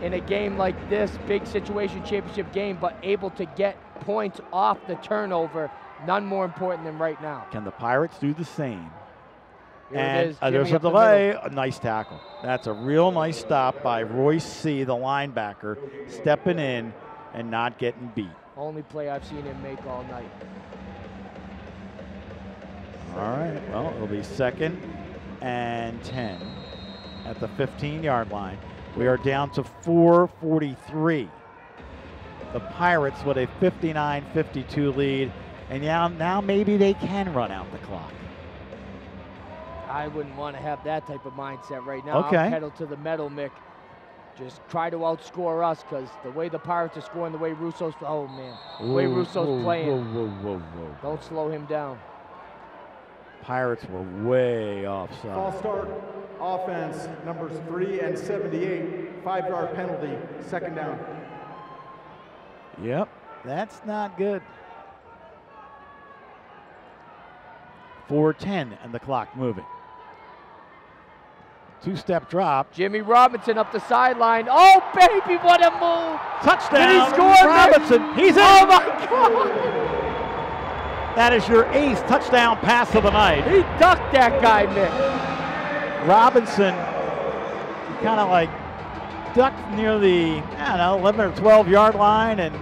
in a game like this, big situation championship game, but able to get points off the turnover. None more important than right now. Can the Pirates do the same? Here and it is, Jimmy there's a up the delay. middle. A nice tackle. That's a real nice stop by Royce C., the linebacker, stepping in and not getting beat. Only play I've seen him make all night. All right, well, it'll be 2nd and 10 at the 15-yard line. We are down to 4:43. The Pirates with a 59-52 lead, and now maybe they can run out the clock. I wouldn't want to have that type of mindset right now. Okay. I'll pedal to the metal, Mick. Just try to outscore us, because the way the Pirates are scoring, the way Russo's, oh man, the way Russo's playing. Whoa. Don't slow him down. Pirates were way offside. False start, offense, numbers 3 and 78, 5-yard penalty, 2nd down. Yep, that's not good. 4:10 and the clock moving. 2-step drop. Jimmy Robinson up the sideline. Oh, baby, what a move. Touchdown. Did he score? Robinson. He's in. Oh, my God. That is your 8th touchdown pass of the night. He ducked that guy, Mick. Robinson kind of like ducked near the, 11 or 12-yard line and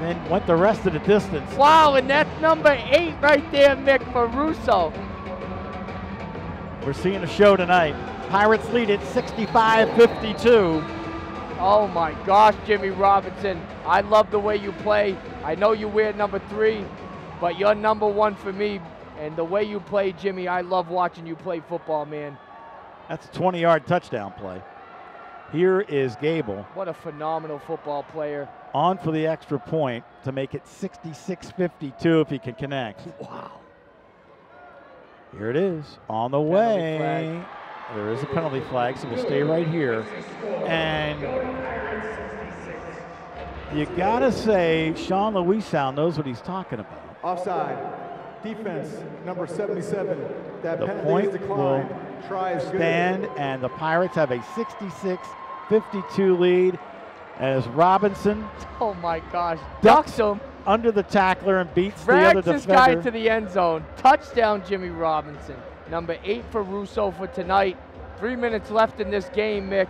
then went the rest of the distance. Wow, and that's number 8 right there, Mick, for Russo. We're seeing a show tonight. Pirates lead at 65-52. Oh my gosh, Jimmy Robinson. I love the way you play. I know you wear number 3, but you're number 1 for me. And the way you play, Jimmy, I love watching you play football, man. That's a 20-yard touchdown play. Here is Gable. What a phenomenal football player. On for the extra point to make it 66-52 if he can connect. Wow. Here it is, on the way. There is a penalty flag, so we'll stay right here. And you gotta say, Sean Louisow knows what he's talking about. Offside, defense, number 77, that The penalty point is declined. Try is good. Stand, and the Pirates have a 66-52 lead as Robinson, oh my gosh, ducks him under the tackler and beats Drags the other this defender. guy to the end zone. Touchdown, Jimmy Robinson. Number 8 for Russo for tonight. 3 minutes left in this game, Mick.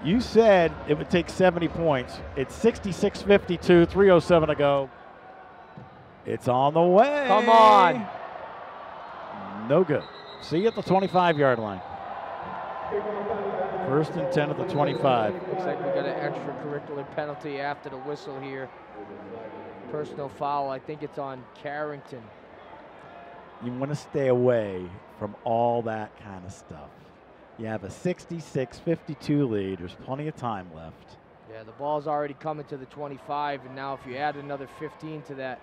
You said it would take 70 points. It's 66-52, 3:07 to go. It's on the way. Come on. No good. See you at the 25-yard line. 1st and 10 at the 25. Looks like we got an extracurricular penalty after the whistle here. Personal foul. I think it's on Carrington. You want to stay away from all that kind of stuff. You have a 66-52 lead. There's plenty of time left. Yeah, the ball's already coming to the 25, and now if you add another 15 to that.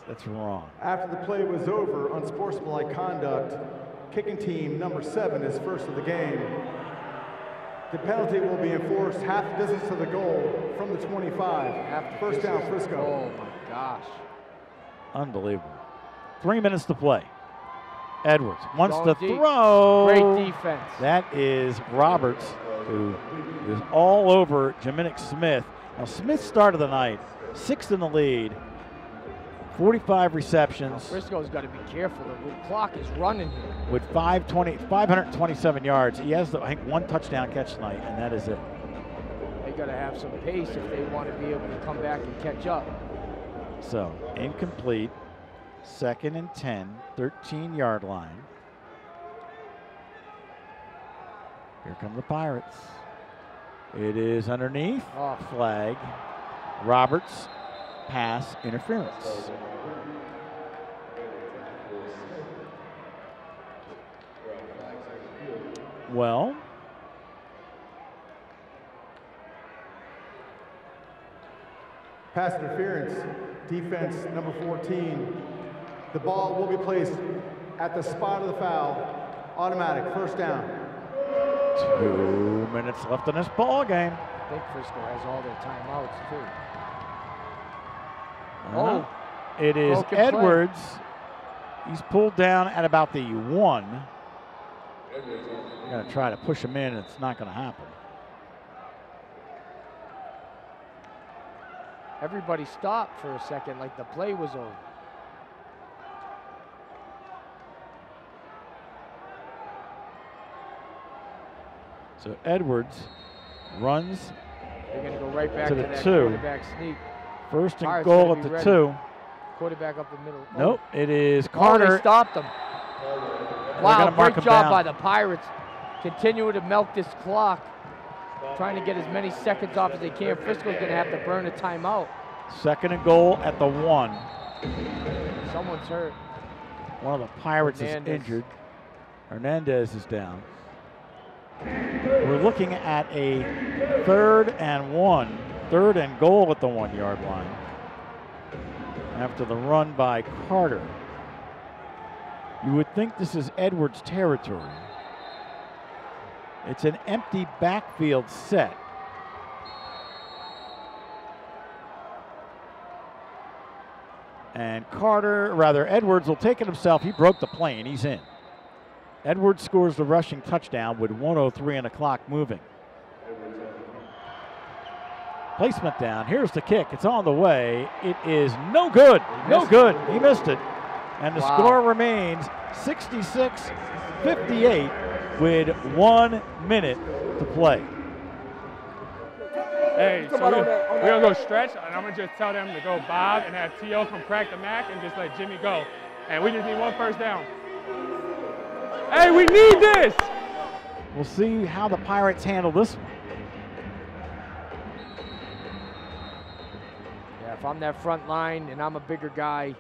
That's wrong. After the play was over, unsportsmanlike conduct, kicking team number 7 is first of the game. The penalty will be enforced half distance to the goal from the 25. First down, Frisco. Oh my gosh. Unbelievable. 3 minutes to play. Edwards wants Going to deep. throw. Great defense. That is Roberts, who is all over Jaminik Smith. Now, Smith started the night, 6th in the lead, 45 receptions. Frisco's got to be careful. The clock is running here. With 527 yards. He has, I think, 1 touchdown catch tonight, and that is it. They got to have some pace if they want to be able to come back and catch up. So, incomplete. 2nd and 10, 13-yard line. Here come the Pirates. It is underneath. Flag. Roberts, pass interference. Well, Pass interference, defense number 14. The ball will be placed at the spot of the foul. Automatic, first down. 2 minutes left in this ball game. I think Frisco has all their timeouts too. Oh, it is Broken Edwards. He's pulled down at about the 1. They're going to try to push him in. It's not going to happen. Everybody stopped for a second like the play was over. So Edwards runs They're going to go right back to to the that 2. quarterback sneak. First and Pirates goal gotta at be the ready. 2. Quarterback up the middle. Nope, it is Oh, Carter. they stopped them. They're Wow, gonna mark great him job down. by the Pirates. Continuing to milk this clock. Trying to get as many seconds off as they can. Frisco's going to have to burn a timeout. Second and goal at the 1. Someone's hurt. One of the Pirates Hernandez. is injured. Hernandez is down. We're looking at a 3rd and 1. 3rd and goal at the 1-yard line. After the run by Carter. You would think this is Edwards' territory. It's an empty backfield set. And Edwards will take it himself. He broke the play and he's in. Edwards scores the rushing touchdown with 1:03 on the clock moving. Placement down. Here's the kick. It's on the way. It is no good. No good. He missed it. And the score remains 66-58 with 1 minute to play. Hey, so we're going to go stretch, and I'm going to just tell them to go Bob and have T.O. from Crack the Mac and just let Jimmy go. And we just need 1 first down. Hey, we need this! We'll see how the Pirates handle this one. Yeah, if I'm that front line and I'm a bigger guy,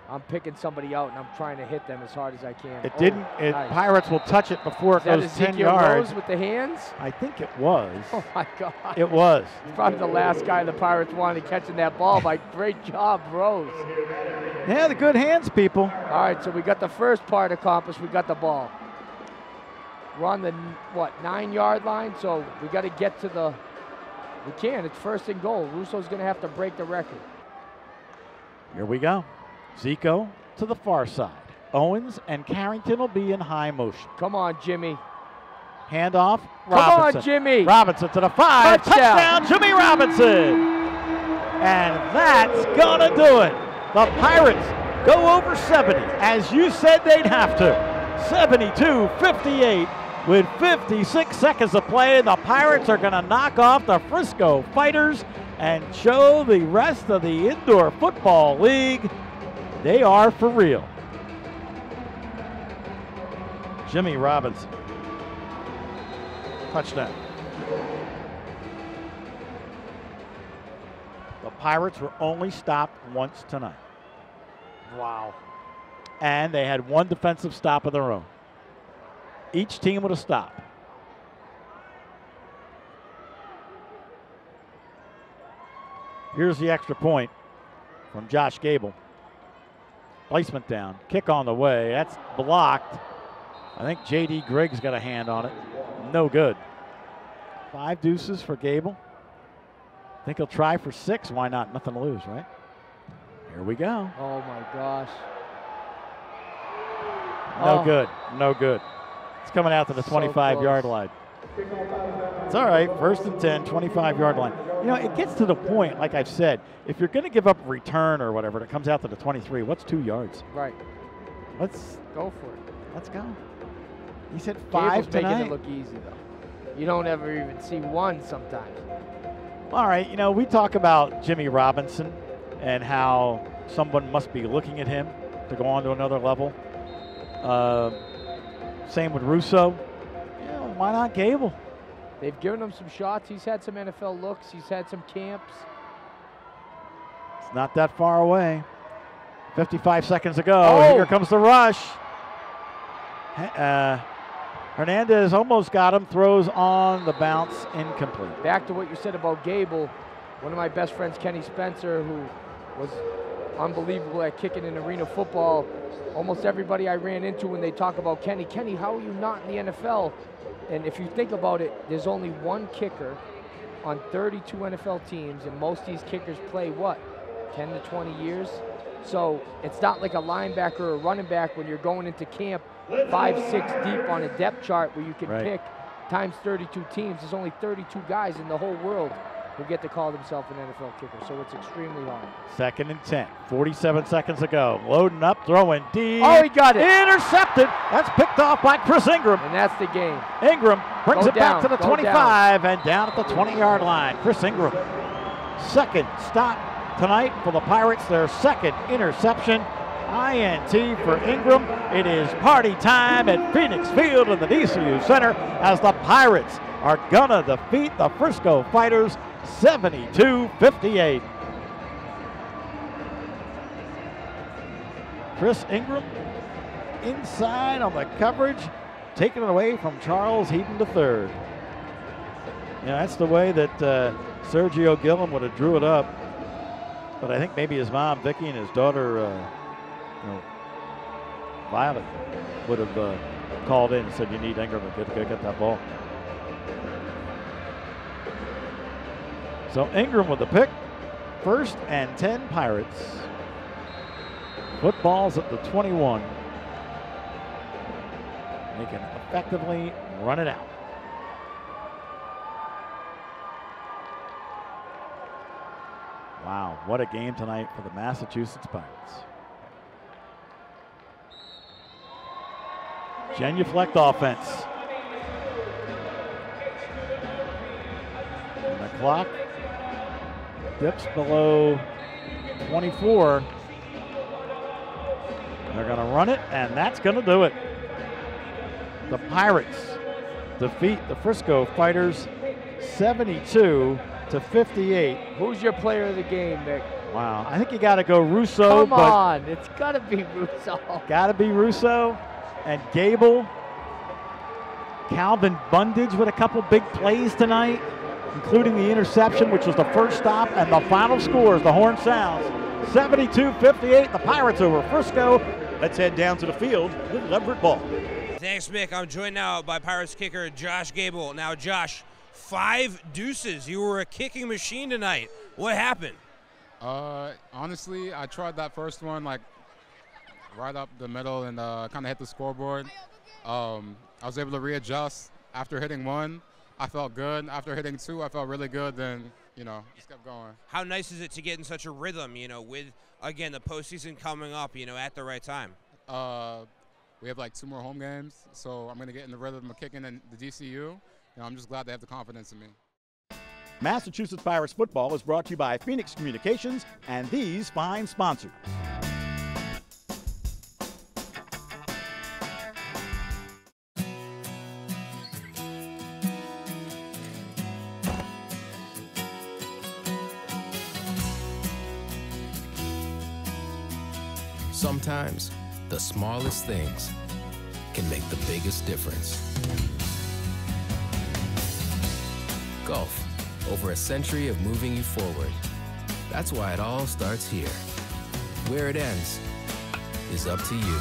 I'm picking somebody out and I'm trying to hit them as hard as I can. It didn't. Nice. Pirates will touch it before it Is that goes 10 Ezekiel yards. Rose with the hands? I think it was. Oh my God. It was. He's probably the last guy the Pirates wanted catching that ball. By great job, Rose. Yeah, the good hands, people. All right, so we got the first part accomplished. We got the ball. We're on the, 9-yard line, so we got to get to the, we can. It's 1st and goal. Russo's going to have to break the record. Here we go. Zico to the far side. Owens and Carrington will be in high motion. Come on, Jimmy. Handoff, Robinson. Come on, Jimmy. Robinson to the 5. Touchdown, Jimmy Robinson. And that's going to do it. The Pirates go over 70, as you said they'd have to. 72-58 with 56 seconds to play. The Pirates are going to knock off the Frisco Fighters and show the rest of the Indoor Football League they are for real. Jimmy Robinson. Touchdown. The Pirates were only stopped once tonight. Wow. And they had 1 defensive stop of their own. Each team with a stop. Here's the extra point from Josh Gable. Placement down. Kick on the way. That's blocked. I think J.D. Griggs got a hand on it. No good. 5 deuces for Gable. I think he'll try for 6. Why not? Nothing to lose, right? Here we go. Oh, my gosh. No good. No good. It's coming out to the 25-yard line. It's all right. 1st and 10, 25-yard line. You know, it gets to the point, like I've said, if you're going to give up a return or whatever, it comes out to the 23. What's 2 yards? Right. Let's go for it. Let's go. He said 5 Gable's tonight. making it look easy, though. You don't ever even see 1 sometimes. All right, you know, we talk about Jimmy Robinson and how someone must be looking at him to go on to another level. Same with Russo. Yeah, why not Gable? They've given him some shots. He's had some NFL looks. He's had some camps. It's not that far away. 55 seconds ago. Here comes the rush. Hernandez almost got him. Throws on the bounce. Incomplete. Back to what you said about Gable. One of my best friends, Kenny Spencer, who was unbelievable at kicking in arena football. Almost everybody I ran into when they talk about Kenny, how are you not in the NFL? And if you think about it, there's only 1 kicker on 32 NFL teams, and most of these kickers play, what, 10 to 20 years? So it's not like a linebacker or a running back when you're going into camp 5, 6 deep on a depth chart where you can pick times 32 teams. There's only 32 guys in the whole world who get to call themselves an NFL kicker, so it's extremely hard. 2nd and 10, 47 seconds ago. Loading up, throwing deep. Oh, he got it. Intercepted. That's picked off by Chris Ingram. And that's the game. Ingram brings it back to the 25 and down at the 20-yard line. Chris Ingram, 2nd stop tonight for the Pirates, their 2nd interception. INT for Ingram. It is party time at Phoenix Field in the DCU Center as the Pirates are gonna defeat the Frisco Fighters 72-58. Chris Ingram inside on the coverage, taking it away from Charles Heaton III. Yeah, that's the way that Sergio Gillum would have drew it up. But I think maybe his mom, Vicky, and his daughter, Violet, would have called in and said, you need Ingram to get that ball. So Ingram with the pick. 1st and 10 Pirates. Football's at the 21. They can effectively run it out. Wow, what a game tonight for the Massachusetts Pirates. Genuflect offense. And the clock dips below 24. They're going to run it, and that's going to do it. The Pirates defeat the Frisco Fighters 72-58. Who's your player of the game, Nick? Wow, I think you got to go Russo. Come on, it's got to be Russo. Got to be Russo and Gable. Calvin Bundage with a couple big plays tonight, including the interception, which was the first stop, and the final score as the horn sounds. 72-58, the Pirates over Frisco. Let's head down to the field with Leverett Ball. Thanks, Mick. I'm joined now by Pirates kicker Josh Gable. Now, Josh, 5 deuces. You were a kicking machine tonight. What happened? Honestly, I tried that first one like right up the middle and kind of hit the scoreboard. I was able to readjust after hitting 1. I felt good. After hitting 2, I felt really good. Then, just kept going. How nice is it to get in such a rhythm, with, again, the postseason coming up, at the right time? We have like 2 more home games, so I'm going to get in the rhythm of kicking in the DCU. I'm just glad they have the confidence in me. Massachusetts Pirates football is brought to you by Phoenix Communications and these fine sponsors. Sometimes, the smallest things can make the biggest difference. Golf, over a century of moving you forward. That's why it all starts here. Where it ends is up to you.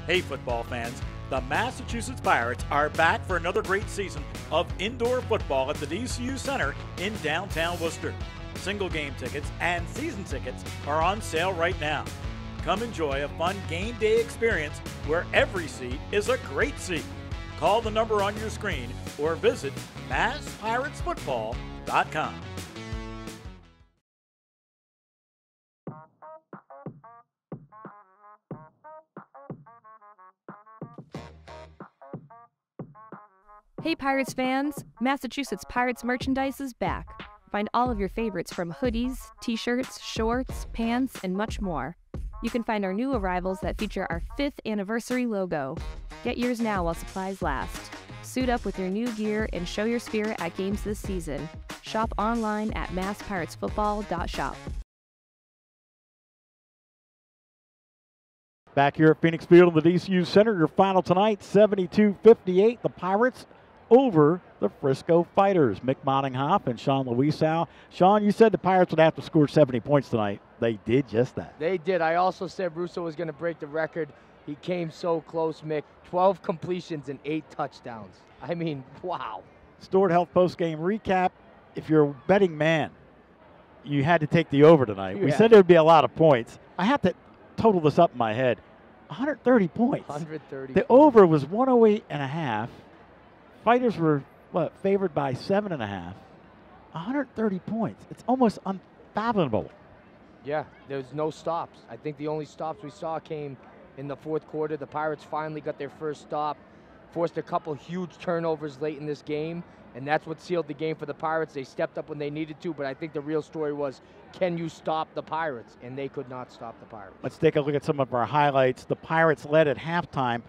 Hey, football fans. The Massachusetts Pirates are back for another great season of indoor football at the DCU Center in downtown Worcester. Single game tickets and season tickets are on sale right now. Come enjoy a fun game day experience where every seat is a great seat. Call the number on your screen or visit masspiratesfootball.com. Hey Pirates fans, Massachusetts Pirates merchandise is back. Find all of your favorites from hoodies, t-shirts, shorts, pants, and much more. You can find our new arrivals that feature our 5th anniversary logo. Get yours now while supplies last. Suit up with your new gear and show your spirit at games this season. Shop online at masspiratesfootball.shop. Back here at Phoenix Field in the DCU Center, your final tonight, 72-58. The Pirates over the Frisco Fighters. Mick Moddinghoff and Sean Louisow. Sean, you said the Pirates would have to score 70 points tonight. They did just that. They did. I also said Russo was going to break the record. He came so close, Mick. 12 completions and 8 touchdowns. I mean, wow. Stored Health post-game recap. If you're a betting man, you had to take the over tonight. We said there would be a lot of points. I had to total this up in my head. 130 points. 130. The over was 108.5. Fighters were, favored by 7.5. 130 points. It's almost unfathomable. Yeah, there's no stops. I think the only stops we saw came in the fourth quarter. The Pirates finally got their first stop, forced a couple huge turnovers late in this game, and that's what sealed the game for the Pirates. They stepped up when they needed to, but I think the real story was, can you stop the Pirates? And they could not stop the Pirates. Let's take a look at some of our highlights. The Pirates led at halftime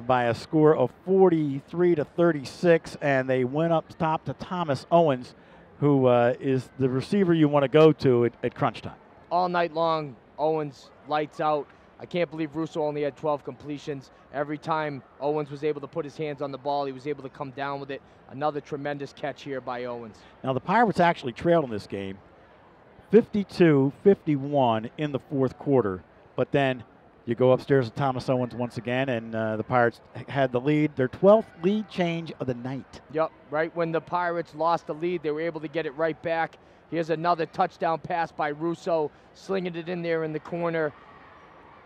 by a score of 43-36, and they went up top to Thomas Owens, who is the receiver you want to go to at crunch time. All night long, Owens lights out. I can't believe Russo only had 12 completions. Every time Owens was able to put his hands on the ball, he was able to come down with it. Another tremendous catch here by Owens. Now, the Pirates actually trailed in this game 52-51 in the fourth quarter, but then you go upstairs to Thomas Owens once again, and the Pirates had the lead, their 12th lead change of the night. Yep, right when the Pirates lost the lead, they were able to get it right back. Here's another touchdown pass by Russo, slinging it in there in the corner.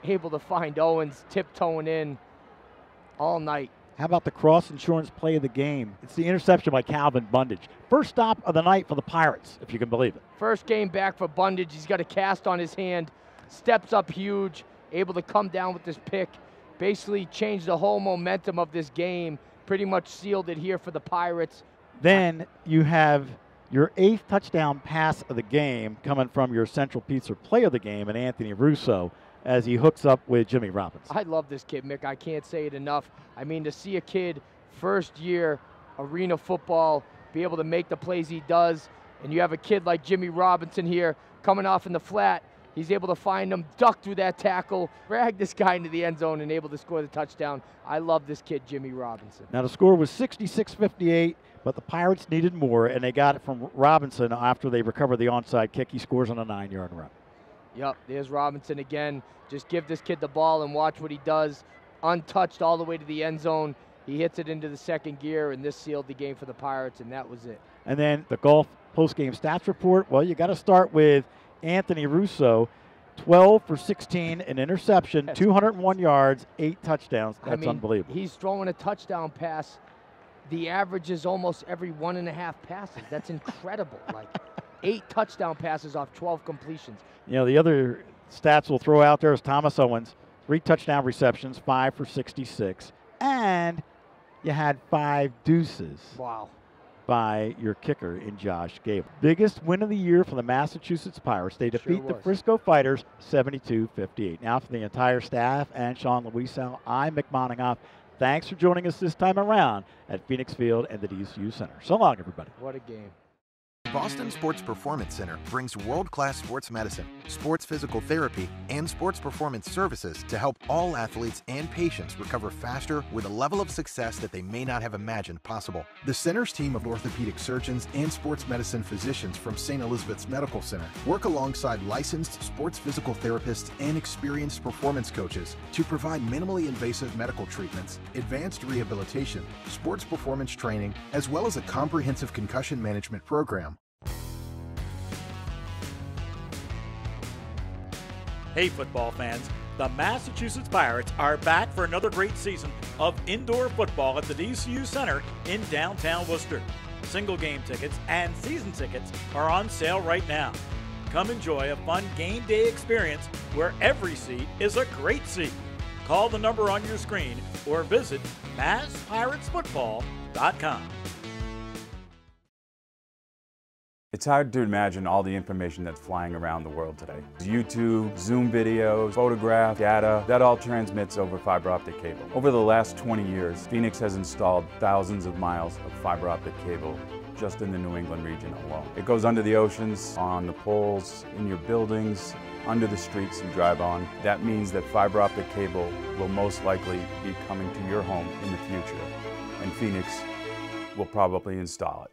Able to find Owens, tiptoeing in all night. How about the cross-insurance play of the game? It's the interception by Calvin Bundage. First stop of the night for the Pirates, if you can believe it. First game back for Bundage. He's got a cast on his hand, steps up huge, able to come down with this pick, basically changed the whole momentum of this game, pretty much sealed it here for the Pirates. Then you have your 8th touchdown pass of the game coming from your central piece or play of the game, and Anthony Russo, as he hooks up with Jimmy Robinson. I love this kid, Mick. I can't say it enough. I mean, to see a kid first year arena football be able to make the plays he does, and you have a kid like Jimmy Robinson here coming off in the flat. He's able to find him, duck through that tackle, drag this guy into the end zone, and able to score the touchdown. I love this kid, Jimmy Robinson. Now, the score was 66-58, but the Pirates needed more, and they got it from Robinson after they recovered the onside kick. He scores on a 9-yard run. Yep, there's Robinson again. Just give this kid the ball and watch what he does. Untouched all the way to the end zone. He hits it into the second gear, and this sealed the game for the Pirates, and that was it. And then the golf post-game stats report. Well, you got to start with Anthony Russo. 12 for 16, an interception, 201 yards, 8 touchdowns. That's unbelievable. He's throwing a touchdown pass. The average is almost every 1.5 passes. That's incredible. Like 8 touchdown passes off 12 completions. You know, the other stats we'll throw out there is Thomas Owens, 3 touchdown receptions, 5 for 66. And you had 5 deuces. Wow. By your kicker in Josh Gable. Biggest win of the year for the Massachusetts Pirates. They defeat the Frisco Fighters 72-58. Now for the entire staff and Sean Louisow, I'm Mick Moningoff. Thanks for joining us this time around at Phoenix Field and the DSU Center. So long, everybody. What a game. Boston Sports Performance Center brings world-class sports medicine, sports physical therapy, and sports performance services to help all athletes and patients recover faster with a level of success that they may not have imagined possible. The center's team of orthopedic surgeons and sports medicine physicians from St. Elizabeth's Medical Center work alongside licensed sports physical therapists and experienced performance coaches to provide minimally invasive medical treatments, advanced rehabilitation, sports performance training, as well as a comprehensive concussion management program. Hey, football fans. The Massachusetts Pirates are back for another great season of indoor football at the DCU Center in downtown Worcester. Single game tickets and season tickets are on sale right now. Come enjoy a fun game day experience where every seat is a great seat. Call the number on your screen or visit masspiratesfootball.com. It's hard to imagine all the information that's flying around the world today. YouTube, Zoom videos, photographs, data, that all transmits over fiber optic cable. Over the last 20 years, Phoenix has installed thousands of miles of fiber optic cable just in the New England region alone. It goes under the oceans, on the poles, in your buildings, under the streets you drive on. That means that fiber optic cable will most likely be coming to your home in the future, and Phoenix will probably install it.